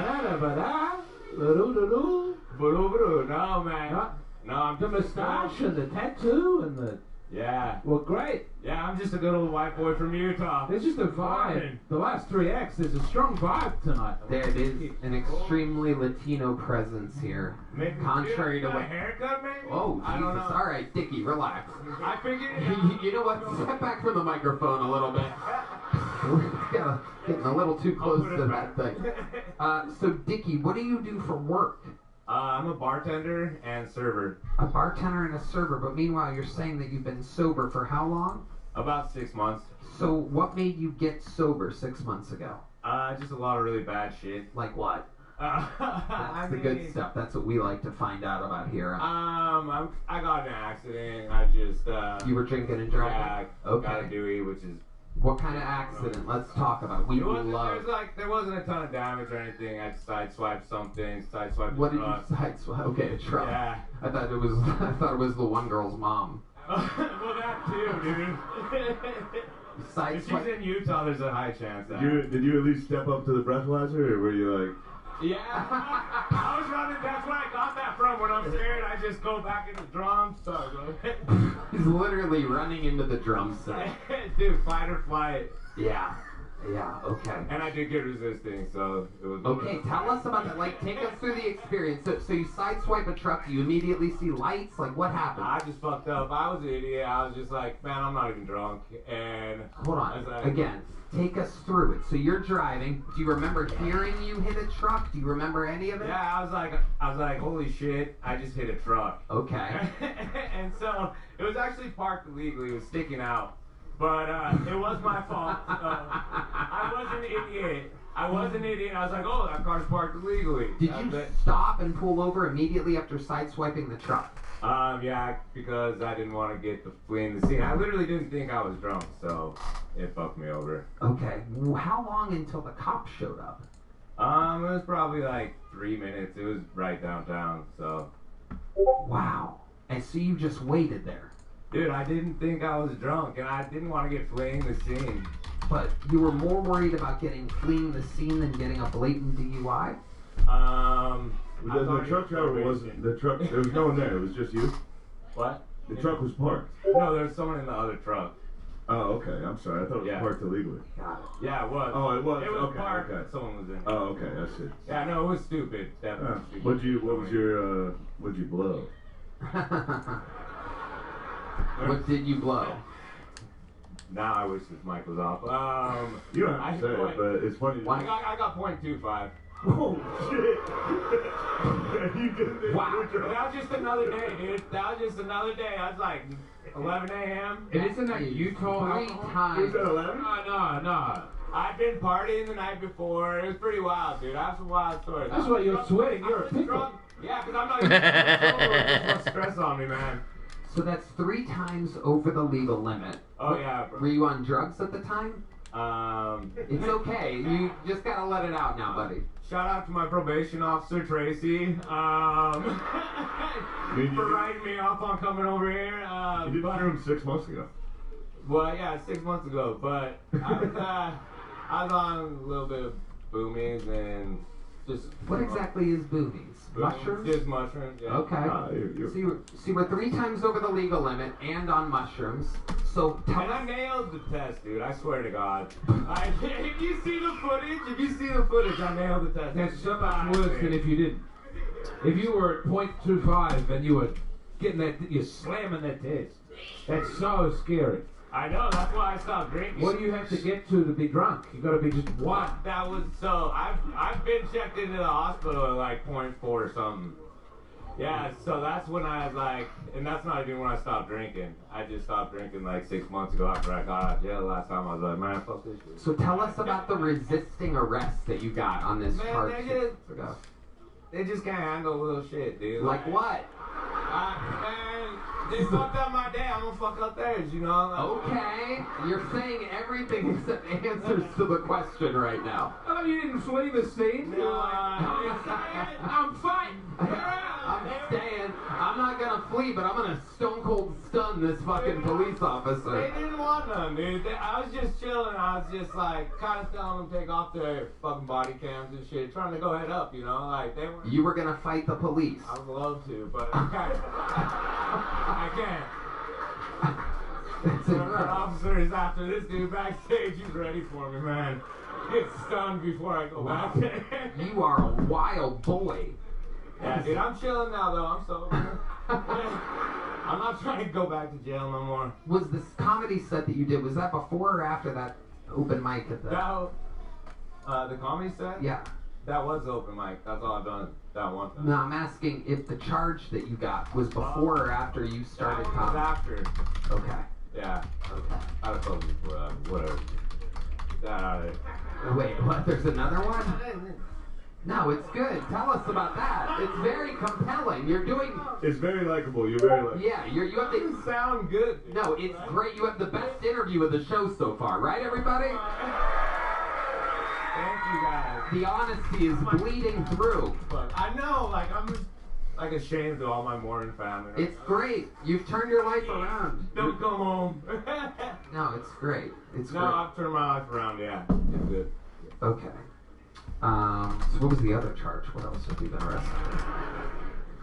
Speaker 12: man.
Speaker 11: No, I'm the moustache and the tattoo and the
Speaker 12: Yeah.
Speaker 11: Well, great.
Speaker 12: Yeah, I'm just a good old white boy from Utah.
Speaker 11: There's just a vibe. The last 3 acts, there's a strong vibe tonight.
Speaker 13: There is an extremely Latino presence here.
Speaker 12: Maybe
Speaker 13: Contrary to
Speaker 12: my
Speaker 13: what...
Speaker 12: haircut, maybe?
Speaker 13: Oh,
Speaker 12: I don't
Speaker 13: Jesus.
Speaker 12: know.
Speaker 13: All right, Dickie, relax.
Speaker 12: I figured
Speaker 13: You know what? Step back from the microphone a little bit. We're getting a little too close to that thing. So, Dickie, what do you do for work?
Speaker 12: I'm a bartender and server.
Speaker 13: A bartender and a server, but meanwhile you're saying that you've been sober for how long?
Speaker 12: About 6 months.
Speaker 13: So what made you get sober 6 months ago?
Speaker 12: Just a lot of really bad shit.
Speaker 13: Like what? That's the good stuff. That's what we like to find out about here.
Speaker 12: I got in an accident. I just
Speaker 13: You were drinking and driving?
Speaker 12: Yeah,
Speaker 13: Okay.
Speaker 12: got a Dewey, which is...
Speaker 13: What kind of accident? Let's talk about it. We love...
Speaker 12: There wasn't a ton of damage or anything. I sideswiped something, sideswiped
Speaker 13: What
Speaker 12: the
Speaker 13: did
Speaker 12: truck.
Speaker 13: you sideswipe? Okay, a truck.
Speaker 12: Yeah.
Speaker 13: I thought it was the one girl's mom.
Speaker 12: Well, that too, dude. If she's in Utah, there's a high chance that...
Speaker 14: Did you at least step up to the breathalyzer, or were you like...
Speaker 12: Yeah, I was running. That's where I got that from. When I'm scared, I just go back in the drums.
Speaker 13: He's literally running into the drum set.
Speaker 12: Dude, fight or flight.
Speaker 13: Yeah, okay.
Speaker 12: And I did good resisting, so it was...
Speaker 13: Okay, tell us about that. Like, take us through the experience. So you sideswipe a truck, you immediately see lights? Like, what happened?
Speaker 12: I just fucked up. I was an idiot. I was just like, man, I'm not even drunk. And...
Speaker 13: Hold on. Again, take us through it. So you're driving. Do you remember hearing you hit a truck? Do you remember any of it?
Speaker 12: Yeah, I was like, holy shit, I just hit a truck.
Speaker 13: Okay.
Speaker 12: And so, it was actually parked illegally. It was sticking out. But it was my fault. I was an idiot. I was like, oh, that car's parked illegally.
Speaker 13: Did you stop and pull over immediately after sideswiping the truck?
Speaker 12: Yeah, because I didn't want to get fleeing the scene. I literally didn't think I was drunk, so it fucked me over.
Speaker 13: Okay. How long until the cops showed up?
Speaker 12: It was probably like 3 minutes. It was right downtown, so.
Speaker 13: Wow. And so you just waited there?
Speaker 12: Dude, I didn't think I was drunk, and I didn't want to get fleeing the scene.
Speaker 13: But you were more worried about fleeing the scene than getting a blatant DUI?
Speaker 14: The truck driver wasn't... The truck... There was no one there. It was just you?
Speaker 12: What?
Speaker 14: The truck was parked.
Speaker 12: No, there was someone in the other truck.
Speaker 14: Oh, okay. I'm sorry. I thought it was parked illegally.
Speaker 13: Got it.
Speaker 12: Yeah, it was.
Speaker 14: Oh, it was?
Speaker 12: It was
Speaker 14: Okay,
Speaker 12: parked.
Speaker 14: okay.
Speaker 12: Someone was in.
Speaker 14: Oh, okay. That's it.
Speaker 12: Yeah, no, it was stupid. Definitely stupid.
Speaker 14: What'd you blow?
Speaker 13: What did you blow?
Speaker 12: Now I wish this mic was off.
Speaker 14: You don't have to say it, but it's funny.
Speaker 12: I got .25.
Speaker 14: Oh, shit. You did this.
Speaker 12: Wow. That was just another day, dude. That was just another day. I was like 11 a.m.
Speaker 11: And isn't that Utah?
Speaker 13: 3 times.
Speaker 14: Is that 11?
Speaker 11: No.
Speaker 12: I'd been partying the night before. It was pretty wild, dude. I have some wild stories.
Speaker 11: That's why you're sweating. You're a pickle.
Speaker 12: Drunk. Yeah, because I'm not even there's no stress on me, man.
Speaker 13: So that's 3 times over the legal limit.
Speaker 12: Oh, yeah, bro.
Speaker 13: Were you on drugs at the time?
Speaker 12: It's
Speaker 13: okay. You just gotta let it out now, buddy.
Speaker 12: Shout out to my probation officer, Tracy, for writing me off on coming over here.
Speaker 14: You did find him 6 months ago.
Speaker 12: Well, yeah, 6 months ago, but I was on a little bit of boomies and just...
Speaker 13: What exactly is boomies? Mushrooms?
Speaker 12: Just mushrooms, yeah.
Speaker 13: Okay. So you were 3 times over the legal limit and on mushrooms. So
Speaker 12: and I nailed the test, dude. I swear to God. If you see the footage, I nailed the test.
Speaker 11: That's so much worse than if you didn't. If you were at .25 and you were getting you're slamming that test. That's so scary.
Speaker 12: I know, that's why I stopped drinking.
Speaker 11: What do you have to get to be drunk? You gotta be just one.
Speaker 12: That was so. I've been checked into the hospital at like 0.4 or something. Yeah, so that's when I was like, and that's not even when I stopped drinking. I just stopped drinking like 6 months ago after I got out of jail last time. I was like, man, fuck this shit.
Speaker 13: So tell us about the resisting arrest that you got on this charge.
Speaker 12: They just can't handle little shit, dude.
Speaker 13: Like what?
Speaker 12: Man, they fucked up my day. I'm gonna fuck up theirs, you know?
Speaker 13: Okay, you're saying everything except answers to the question right now.
Speaker 11: Oh, you didn't flee the scene?
Speaker 12: No,
Speaker 11: I'm fighting.
Speaker 13: I'm staying. I'm not gonna flee, but I'm gonna stone cold stun this fucking police officer.
Speaker 12: They didn't want none, dude. I was just chilling. I was just like kind of telling them to take off their fucking body cams and shit, trying to go head up, you know? Like they were.
Speaker 13: You were gonna fight the police.
Speaker 12: I would love to, but I can't.
Speaker 11: Officers after this dude backstage. He's ready for me, man. Get stunned before I go back there.
Speaker 13: You are a wild boy.
Speaker 11: Yeah, dude, I'm chilling now, though. I'm sober. I'm not trying to go back to jail no more.
Speaker 13: Was this comedy set that you did, was that before or after that open mic at the...
Speaker 11: The comedy set?
Speaker 13: Yeah.
Speaker 11: That was the open mic. That's all I've done that one time.
Speaker 13: No, I'm asking if the charge that you got was before or after you started comedy.
Speaker 11: After.
Speaker 13: Okay.
Speaker 11: Yeah.
Speaker 13: Okay.
Speaker 11: I'd have told you before that. Whatever. That out of it.
Speaker 13: Wait, what? There's another one? No, it's good. Tell us about that. It's very compelling. You're doing...
Speaker 14: It's very likable. You're very likable.
Speaker 13: Yeah, you have the...
Speaker 11: You sound good.
Speaker 13: No, it's great. You have the best interview of the show so far, right, everybody?
Speaker 11: Thank you, guys.
Speaker 13: The honesty is bleeding through.
Speaker 11: I know, like, I'm just, like, ashamed of all my Mormon family.
Speaker 13: It's great. You've turned your life around.
Speaker 11: Don't come home.
Speaker 13: No, it's great. It's
Speaker 11: no,
Speaker 13: great.
Speaker 11: I've turned my life around, yeah. It's good.
Speaker 13: Okay. So what was the other charge? What else have you been arrested for?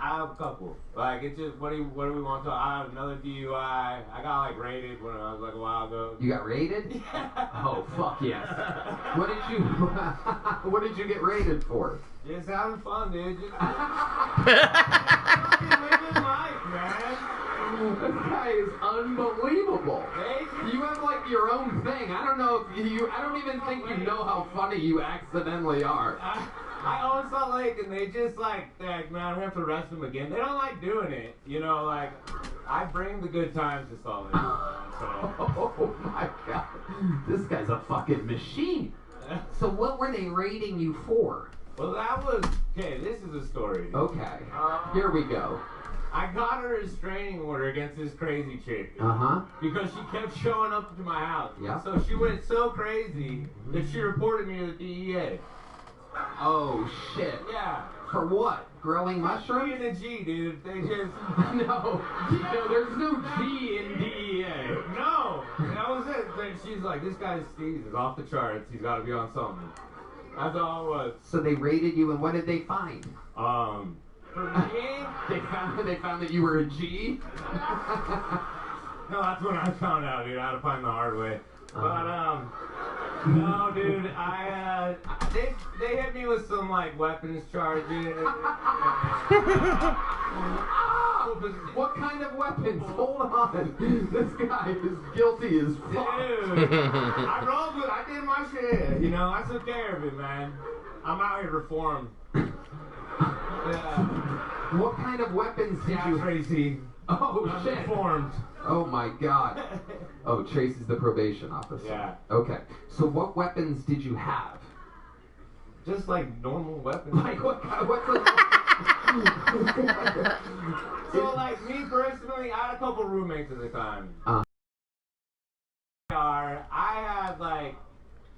Speaker 11: I have a couple. Like, it's just, what do we want to talk? I have another DUI. I got, like, raided when I was, like, a while ago.
Speaker 13: You got raided?
Speaker 11: Yeah.
Speaker 13: Oh, fuck yes. What did you get raided for?
Speaker 11: Just having fun, dude. Just living life, man.
Speaker 13: This guy is unbelievable. You have like your own thing. I don't know if I don't even think you know how funny you accidentally are.
Speaker 11: I own Salt Lake and they just like, man, we have to arrest them again. They don't like doing it. You know, like, I bring the good times to Salt Lake.
Speaker 13: Oh my god. This guy's a fucking machine. So what were they raiding you for?
Speaker 11: Well, that was, okay, this is a story. Dude.
Speaker 13: Okay. Here we go.
Speaker 11: I got a restraining order against this crazy chick.
Speaker 13: Uh-huh.
Speaker 11: Because she kept showing up to my house.
Speaker 13: Yeah.
Speaker 11: So she went so crazy that she reported me to the DEA.
Speaker 13: Oh, shit.
Speaker 11: Yeah.
Speaker 13: For what? Growing mushrooms?
Speaker 11: G and a G, dude. They just...
Speaker 13: No, there's no G in DEA.
Speaker 11: No. That was it. She's like, this guy's Steve is off the charts. He's got to be on something. That's all it was.
Speaker 13: So they raided you, and what did they find?
Speaker 11: For me?
Speaker 13: They found that you were a G?
Speaker 11: No, that's when I found out, dude. I had to find the hard way. But, no, dude, they hit me with some, like, weapons charges.
Speaker 13: What kind of weapons? Hold on. This guy is guilty as fuck.
Speaker 11: Dude, I did my shit, you know, I took care of it, man. I'm out here reformed. Yeah.
Speaker 13: What kind of weapons did you...
Speaker 11: Tracy.
Speaker 13: Oh,
Speaker 11: I'm
Speaker 13: shit.
Speaker 11: reformed.
Speaker 13: Oh, my God. Oh, Tracy's the probation officer.
Speaker 11: Yeah.
Speaker 13: Okay. So what weapons did you have?
Speaker 11: Just, like, normal weapons.
Speaker 13: Like, what's a...
Speaker 11: So, like, me personally, I had a couple roommates at the time. I had, like,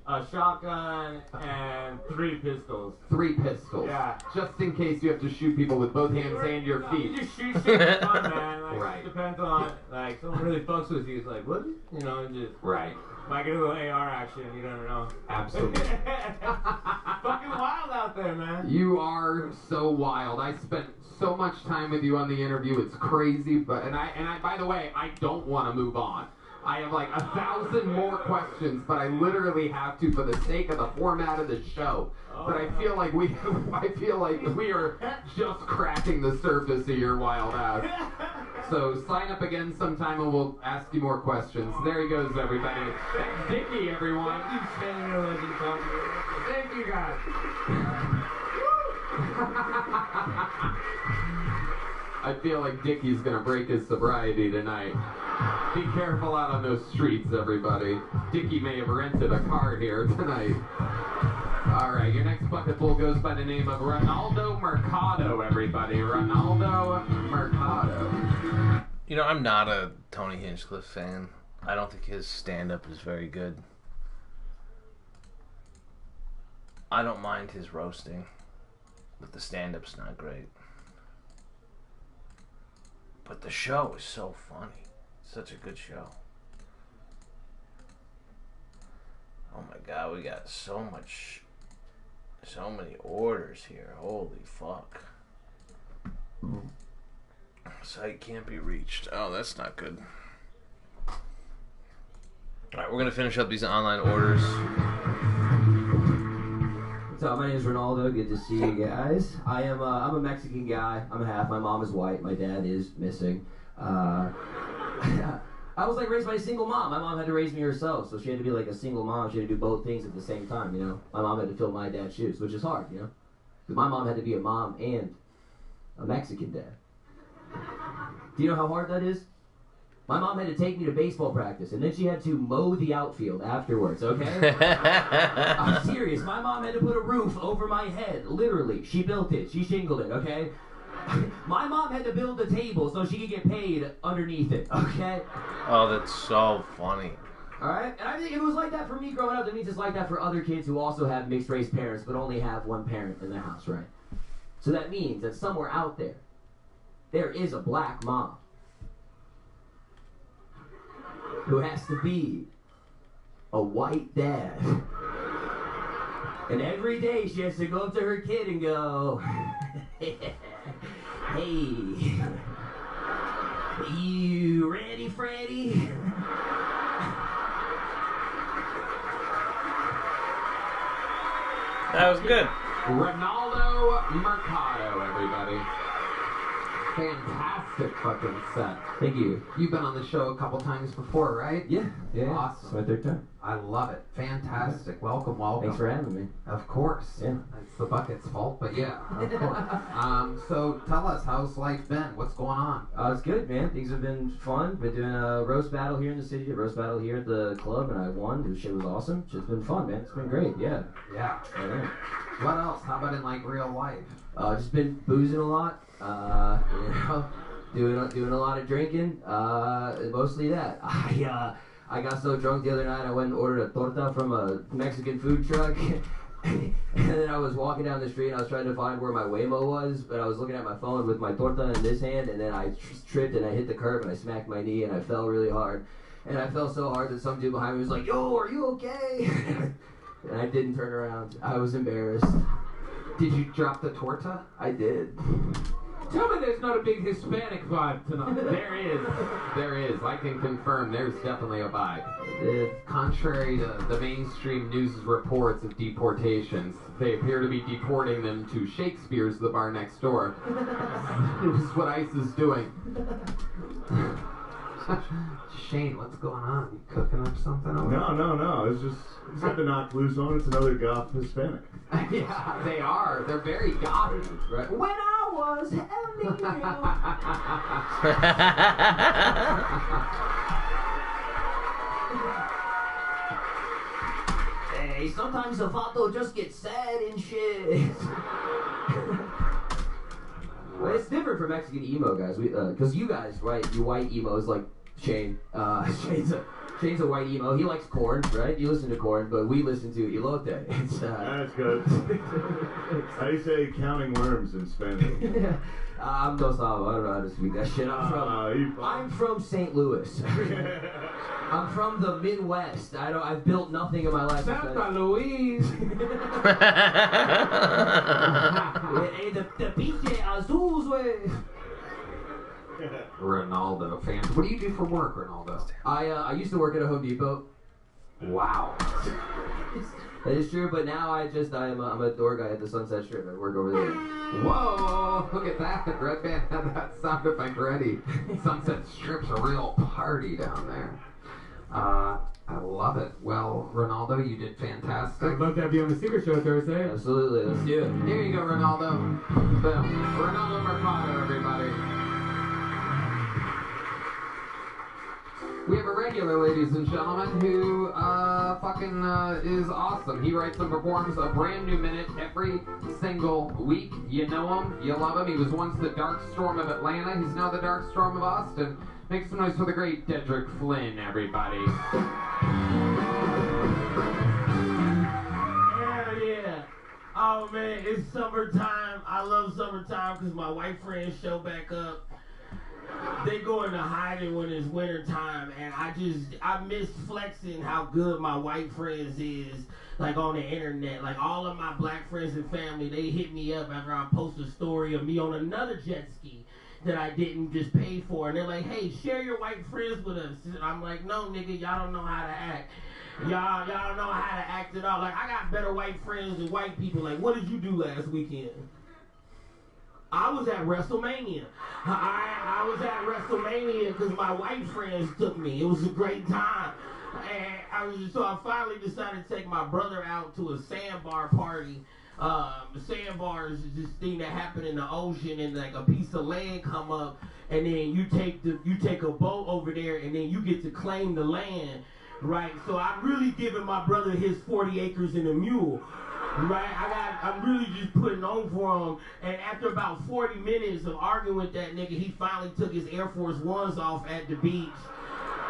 Speaker 11: a shotgun and 3 pistols.
Speaker 13: 3 pistols.
Speaker 11: Yeah.
Speaker 13: Just in case you have to shoot people with both hands and your feet.
Speaker 11: You just shoot shit for fun, man. Like,
Speaker 13: right.
Speaker 11: It depends on, like, someone really fucks with you. It's like, what? You know, just...
Speaker 13: Right.
Speaker 11: Might get a little AR action, you never know.
Speaker 13: Absolutely.
Speaker 11: Fucking wild out there, man.
Speaker 13: You are so wild. I spent so much time with you on the interview. It's crazy, but and I by the way, I don't want to move on. I have like 1,000 more questions, but I literally have to for the sake of the format of the show. But I feel like we are just cracking the surface of your wild ass. So sign up again sometime and we'll ask you more questions. There he goes, everybody. That's Dickie, everyone.
Speaker 11: Thank you, guys.
Speaker 13: I feel like Dickie's gonna break his sobriety tonight. Be careful out on those streets, everybody. Dickie may have rented a car here tonight. Alright, your next bucket full goes by the name of Ronaldo Mercado, everybody. Ronaldo Mercado.
Speaker 10: You know, I'm not a Tony Hinchcliffe fan. I don't think his stand-up is very good. I don't mind his roasting, but the stand-up's not great. But the show is so funny. Such a good show. Oh my god, we got so many orders here. Holy fuck. Site can't be reached. Oh, that's not good. Alright, we're gonna finish up these online orders.
Speaker 15: What's up? My name is Ronaldo. Good to see you guys. I'm a Mexican guy. I'm a half. My mom is white. My dad is missing. I was like raised by a single mom. My mom had to raise me herself, so she had to be like a single mom. She had to do both things at the same time, you know. My mom had to fill my dad's shoes, which is hard, you know. Because my mom had to be a mom and a Mexican dad. Do you know how hard that is? My mom had to take me to baseball practice, and then she had to mow the outfield afterwards, okay? I'm serious. My mom had to put a roof over my head, literally. She built it. She shingled it, okay? My mom had to build a table so she could get paid underneath it, okay?
Speaker 10: Oh, that's so funny.
Speaker 15: Alright? And I think if it was like that for me growing up, that means it's like that for other kids who also have mixed-race parents but only have one parent in the house, right? So that means that somewhere out there, there is a black mom who has to be a white dad. And every day she has to go up to her kid and go, hey, you ready, Freddy?
Speaker 10: That was good.
Speaker 13: Ronaldo Mercado, everybody. Fantastic fucking set.
Speaker 15: Thank you.
Speaker 13: You've been on the show a couple times before, right?
Speaker 15: Yeah.
Speaker 13: Awesome.
Speaker 15: It's my third time.
Speaker 13: I love it. Fantastic. Welcome, welcome.
Speaker 15: Thanks for having me.
Speaker 13: Of course.
Speaker 15: Yeah.
Speaker 13: It's the bucket's fault, but yeah, of course. So tell us, how's life been? What's going on?
Speaker 15: It's good, man. Things have been fun. Been doing a roast battle here in the city, a roast battle here at the club, and I won. The shit was awesome. It's been fun, man. It's been great. Yeah.
Speaker 13: Yeah. What else? How about in like real life?
Speaker 15: Just been boozing a lot. You know, doing a lot of drinking. Mostly that. I got so drunk the other night I went and ordered a torta from a Mexican food truck. And then I was walking down the street and I was trying to find where my Waymo was, but I was looking at my phone with my torta in this hand, and then I tripped and I hit the curb and I smacked my knee and I fell really hard. And I fell so hard that some dude behind me was like, "Yo, are you okay?" And I didn't turn around. I was embarrassed.
Speaker 13: Did you drop the torta?
Speaker 15: I did.
Speaker 11: Tell me there's not a big Hispanic vibe tonight.
Speaker 13: There is. There is. I can confirm there's definitely a vibe. Contrary to the mainstream news reports of deportations, they appear to be deporting them to Shakespeare's, the bar next door. Which is what ICE is doing. Shane, what's going on? You cooking up something over there?
Speaker 14: No. It's just had the knock loose on. It's another goth Hispanic.
Speaker 13: Yeah, they are. They're very gothic, right?
Speaker 15: When I was having Hey, sometimes the vato just gets sad and shit. Well, it's different for Mexican emo guys. Because you guys, right? You white emos like Shane. Shane's a white emo. He likes corn, right? You listen to corn, but we listen to elote.
Speaker 14: That's good. How do you say counting worms in Spanish?
Speaker 15: I'm no sabo. I don't know how to speak that shit. I'm from St. Louis. I'm from the Midwest. I've built nothing in my life.
Speaker 11: Santa Luis.
Speaker 15: The pinche azules, way.
Speaker 13: Ronaldo fan. What do you do for work, Ronaldo?
Speaker 15: I used to work at a Home Depot.
Speaker 13: Wow.
Speaker 15: That is true, but now I'm a door guy at the Sunset Strip. I work over there.
Speaker 13: Whoa! Look at that. Red Band had that sound effect ready. Sunset Strip's a real party down there. I love it. Well, Ronaldo, you did fantastic.
Speaker 11: I'd love to have you on the Secret Show Thursday.
Speaker 15: Absolutely. Let's do it.
Speaker 13: Here you go, Ronaldo. Boom. Ronaldo Mercado, everybody. We have a regular, ladies and gentlemen, who is awesome. He writes and performs a brand new minute every single week. You know him, you love him. He was once the Dark Storm of Atlanta. He's now the Dark Storm of Austin. Make some noise for the great Dedrick Flynn, everybody.
Speaker 16: Hell yeah. Oh man, it's summertime. I love summertime because my white friends show back up. They go into hiding when it's winter time, and I miss flexing how good my white friends is, like on the internet. Like all of my black friends and family, they hit me up after I post a story of me on another jet ski that I didn't just pay for. And they're like, hey, share your white friends with us. And I'm like, no, nigga, y'all don't know how to act. Y'all don't know how to act at all. Like, I got better white friends than white people. Like, what did you do last weekend? I was at WrestleMania. I was at WrestleMania because my white friends took me. It was a great time. And so I finally decided to take my brother out to a sandbar party. The sandbar is this thing that happened in the ocean, and like a piece of land come up, and then you take a boat over there, and then you get to claim the land, right? So I'm really giving my brother his 40 acres and a mule. Right, I'm really just putting on for him. And after about 40 minutes of arguing with that nigga, he finally took his Air Force Ones off at the beach.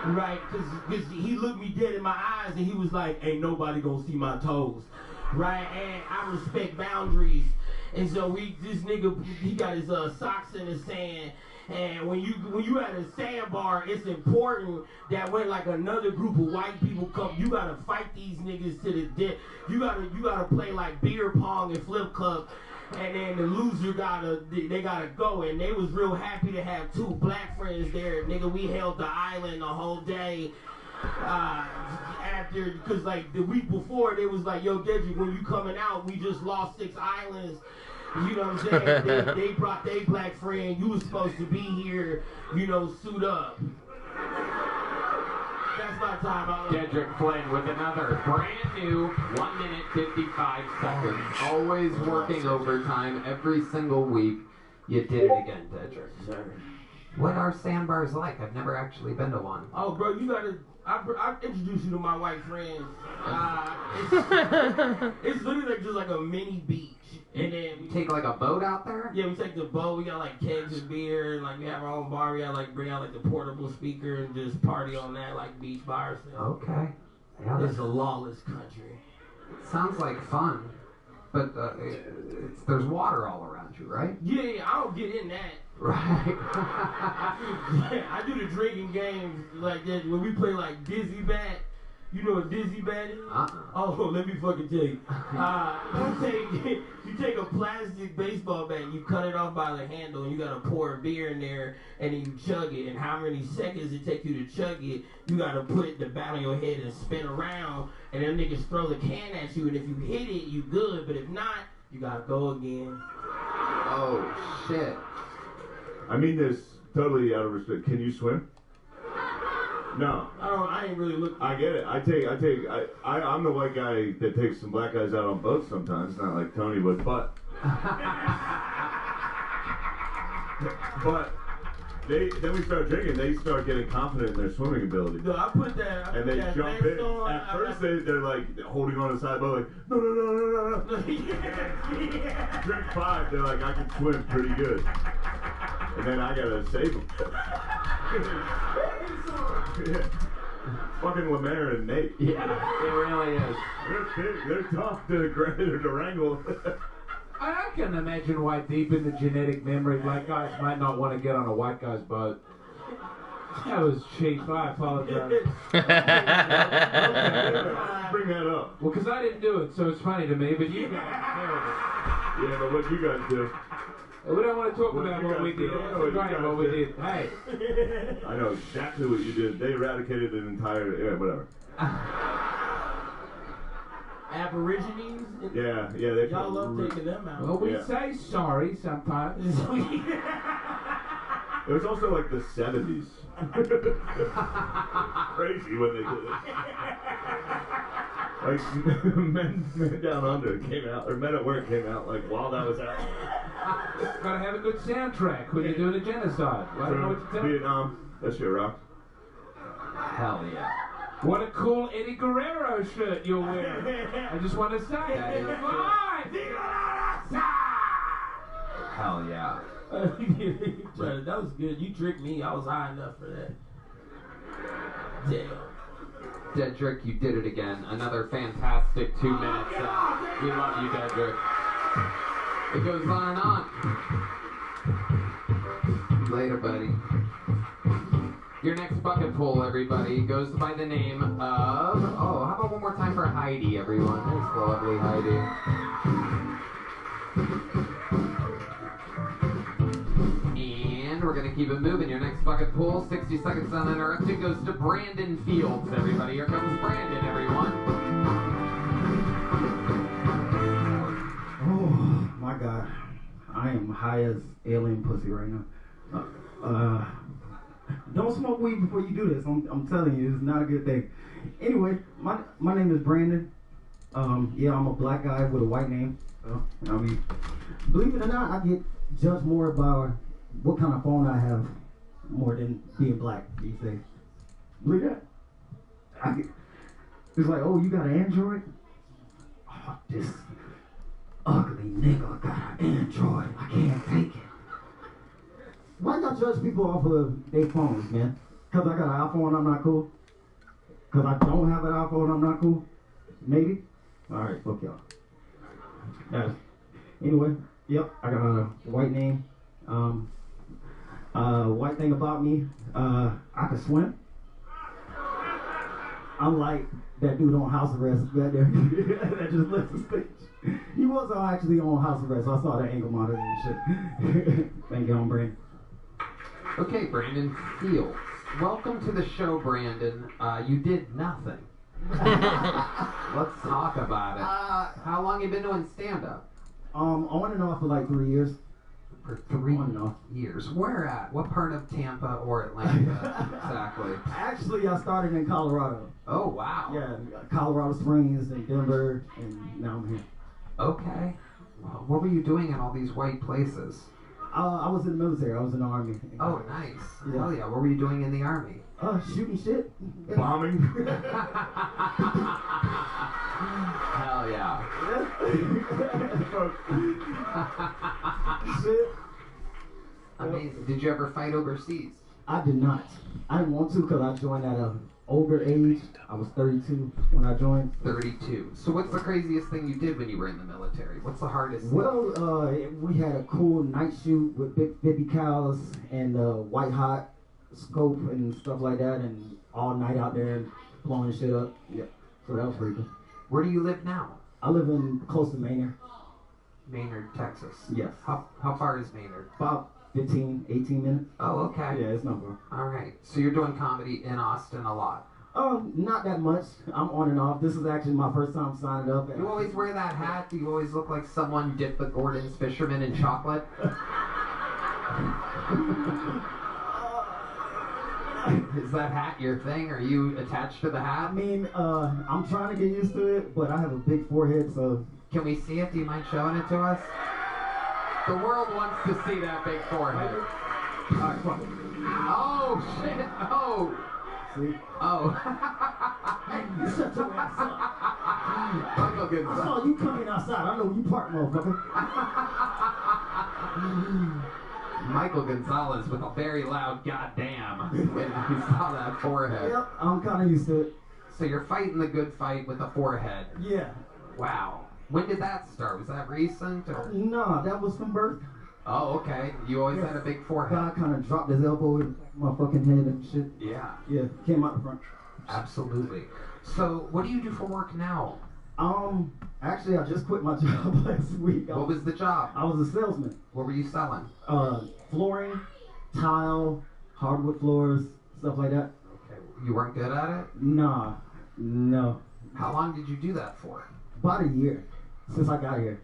Speaker 16: Right, because he looked me dead in my eyes and he was like, ain't nobody gonna see my toes. Right, and I respect boundaries. And so this nigga, he got his socks in the sand. And when you at a sandbar, it's important that when like another group of white people come, you gotta fight these niggas to the death. You gotta play like beer pong and flip cup, and then the loser they gotta go. And they was real happy to have two black friends there. Nigga, we held the island the whole day. Because like the week before, they was like, yo, Dedrick, when you coming out, we just lost 6 islands. You know what I'm saying? They brought their black friend. You was supposed to be here, suit up. That's my time.
Speaker 13: Dedrick Flynn with another brand new 1 minute 55 seconds. Always working overtime every single week. You did it again, Dedrick.
Speaker 16: Sir.
Speaker 13: What are sandbars like? I've never actually been to one.
Speaker 16: Oh, bro, you gotta. I introduced you to my white friends. It's literally like just like a mini beach. And then we
Speaker 13: take like a boat out there?
Speaker 16: Yeah, we take the boat. We got like kegs of beer, and like we have our own bar. We got like bring out like the portable speaker and just party on that like beach by ourselves.
Speaker 13: Okay. Yeah,
Speaker 16: it's a lawless country.
Speaker 13: Sounds like fun, but there's water all around you, right?
Speaker 16: Yeah, I don't get in that.
Speaker 13: Right.
Speaker 16: I do the drinking games like that when we play like Dizzy Bat. You know what Dizzy Bat is? Oh, let me fucking tell you. You take a plastic baseball bat and you cut it off by the handle, and you gotta pour a beer in there, and then you chug it. And how many seconds it take you to chug it, you gotta put the bat on your head and spin around, and then niggas throw the can at you, and if you hit it, you good, but if not, you gotta go again.
Speaker 13: Oh, shit.
Speaker 14: I mean this totally out of respect. Can you swim? No.
Speaker 16: I ain't really looking.
Speaker 14: I get it. I'm the white guy that takes some black guys out on boats sometimes, not like Tony would, but then we start drinking, they start getting confident in their swimming ability.
Speaker 16: No, I put that.
Speaker 14: And they jump in. At first they're like holding on to the side boat like, no. Drink 5, they're like, I can swim pretty good. And then I gotta save them. Yeah. Fucking Lemaire and Nate.
Speaker 13: Yeah, it really is.
Speaker 14: They're big. They're tough to wrangle.
Speaker 11: I can imagine why deep in the genetic memory black guys might not want to get on a white guy's boat. That was cheap. I apologize.
Speaker 14: Bring that up.
Speaker 11: Well, because I didn't do it, so it's funny to me, but you guys are terrible.
Speaker 14: Yeah, but what you guys do?
Speaker 11: We don't want to talk about what we did. What we did. Hey.
Speaker 14: I know exactly what you did. They eradicated an entire... whatever.
Speaker 16: Aborigines?
Speaker 14: Yeah.
Speaker 16: Y'all love taking them out.
Speaker 11: Well, we say sorry sometimes.
Speaker 14: It was also like the 70s. Crazy when they did it. Like Men Down Under came out, or Men at Work came out like while that was out.
Speaker 11: Gotta have a good soundtrack when you're doing a genocide. I don't know what to tell you.
Speaker 14: Vietnam, that shit rocked.
Speaker 13: Hell yeah.
Speaker 11: What a cool Eddie Guerrero shirt you're wearing. I just want to say.
Speaker 13: Hell yeah.
Speaker 16: That was good. You tricked me. I was high enough for that. Damn.
Speaker 13: Dedrick, you did it again. Another fantastic 2 minutes. We love you, Dedrick. It goes on and on. Later, buddy. Your next bucket pull, everybody, goes by the name of... Oh, how about one more time for Heidi, everyone? There's the lovely Heidi. And We're going to keep it moving. Your next bucket pool, 60 seconds uninterrupted, goes to Brandon Fields, everybody. Here comes Brandon, everyone.
Speaker 17: Oh, my God. I am high as alien pussy right now. Don't smoke weed before you do this. I'm telling you, it's not a good thing. Anyway, my name is Brandon. Yeah, I'm a black guy with a white name. So, I mean, believe it or not, I get judged more by what kind of phone I have more than being black these days. Believe that? It's like, oh, you got an Android? Oh, this ugly nigga got an Android. I can't take it. Why y'all judge people off of their phones, man? Because I got an iPhone, I'm not cool? Because I don't have an iPhone, I'm not cool? Maybe? Alright, fuck y'all. Anyway, yep, I got a white name. White thing about me, I can swim. Unlike that dude on house arrest back there that just left the stage. He was actually on house arrest, so I saw that ankle monitor and shit. Thank you, Brandon.
Speaker 13: Okay, Brandon Fields. Welcome to the show, Brandon. You did nothing. Let's talk about it. How long you been doing stand-up?
Speaker 17: On and off for like 3 years.
Speaker 13: For 3 years. Where at? What part of Tampa or Atlanta exactly?
Speaker 17: Actually, I started in Colorado.
Speaker 13: Oh, wow.
Speaker 17: Yeah, Colorado Springs and Denver, and now I'm here.
Speaker 13: Okay. Well, what were you doing in all these white places?
Speaker 17: I was in the military. I was in the Army.
Speaker 13: Oh, nice. Yeah. Hell yeah. What were you doing in the Army?
Speaker 17: Shooting shit.
Speaker 14: Bombing.
Speaker 13: Hell yeah.
Speaker 17: Shit.
Speaker 13: Amazing. Did you ever fight overseas?
Speaker 17: I did not. I didn't want to because I joined at an older age. I was 32 when I joined.
Speaker 13: 32. So what's the craziest thing you did when you were in the military? What's the hardest thing?
Speaker 17: Well, we had a cool night shoot with big 50 cals and white hot scope and stuff like that, and all night out there blowing shit up. Yeah, so that was pretty cool.
Speaker 13: Where do you live now?
Speaker 17: I live in close to Maynard.
Speaker 13: Maynard, Texas.
Speaker 17: Yes.
Speaker 13: How far is Maynard?
Speaker 17: About 15, 18 minutes.
Speaker 13: Oh, okay.
Speaker 17: Yeah, it's not far.
Speaker 13: All right. So you're doing comedy in Austin a lot?
Speaker 17: Not that much. I'm on and off. This is actually my first time signing up.
Speaker 13: You always wear that hat? Do you always look like someone dipped the Gordon's Fisherman in chocolate? Is that hat your thing? Are you attached to the hat?
Speaker 17: I mean, I'm trying to get used to it, but I have a big forehead, so...
Speaker 13: Can we see it? Do you mind showing it to us? The world wants to see that big forehead.
Speaker 17: Alright, come on.
Speaker 13: Oh, shit. Oh.
Speaker 17: See?
Speaker 13: Oh.
Speaker 17: Shut your ass up.
Speaker 13: Michael Gonzalez.
Speaker 17: I saw you coming outside. I know you park, motherfucker.
Speaker 13: Michael Gonzalez with a very loud goddamn when he saw that forehead.
Speaker 17: Yep, I'm kind of used to it.
Speaker 13: So you're fighting the good fight with a forehead.
Speaker 17: Yeah.
Speaker 13: Wow. When did that start? Was that recent? Or?
Speaker 17: No, that was from birth.
Speaker 13: Oh, okay. You always had a big forehead.
Speaker 17: God kind of dropped his elbow in my fucking head and shit.
Speaker 13: Yeah.
Speaker 17: Yeah, came out the front.
Speaker 13: Absolutely. So, what do you do for work now?
Speaker 17: Actually, I just quit my job last week.
Speaker 13: What was the job?
Speaker 17: I was a salesman.
Speaker 13: What were you selling?
Speaker 17: Flooring, tile, hardwood floors, stuff like that.
Speaker 13: Okay. You weren't good at it?
Speaker 17: Nah, no.
Speaker 13: How long did you do that for?
Speaker 17: About a year, since I got here.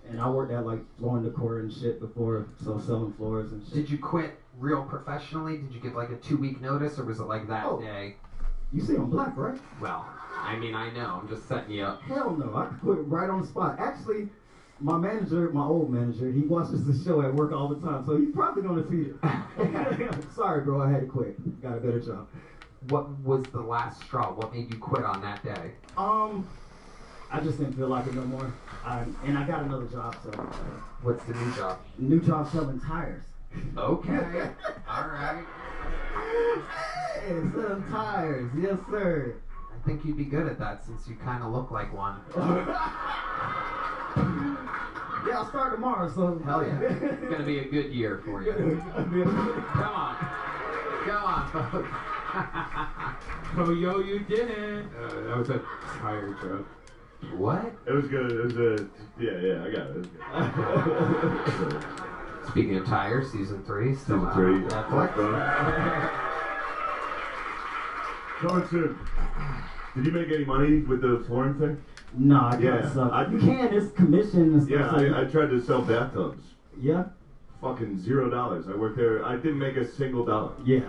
Speaker 17: And I worked at like flooring decor and shit before, so selling floors and shit.
Speaker 13: Did you quit real professionally? Did you give like a 2-week notice, or was it like that day?
Speaker 17: You see I'm black, right?
Speaker 13: Well, I mean, I know. I'm just setting you up.
Speaker 17: Hell no, I quit right on the spot. Actually, my manager, my old manager, he watches the show at work all the time, so he's probably gonna see it. Sorry, bro, I had to quit. Got a better job.
Speaker 13: What was the last straw? What made you quit on that day?
Speaker 17: I just didn't feel like it no more. And I got another job, so.
Speaker 13: What's the new job?
Speaker 17: New job selling tires.
Speaker 13: Okay. All right.
Speaker 17: Hey, selling tires. Yes, sir.
Speaker 13: I think you'd be good at that since you kind of look like one.
Speaker 17: Yeah, I'll start tomorrow, so.
Speaker 13: Hell yeah. It's going to be a good year for you. Come on. Come on, folks.
Speaker 11: Oh, yo, you did it. That was a tire truck.
Speaker 13: What?
Speaker 14: It was good. It was a... Yeah, I got it.
Speaker 13: Speaking of tires, season 3 still
Speaker 14: Season
Speaker 13: out.
Speaker 14: 3.
Speaker 13: on Netflix.
Speaker 14: Coming soon. Did you make any money with the flooring thing?
Speaker 17: No, I
Speaker 14: Yeah,
Speaker 17: can't suck.
Speaker 14: I-
Speaker 17: You can, it's commission and stuff.
Speaker 14: Yeah,
Speaker 17: so-
Speaker 14: I tried to sell bathtubs.
Speaker 17: Yeah?
Speaker 14: Fucking $0. I worked there. I didn't make a single dollar.
Speaker 17: Yeah.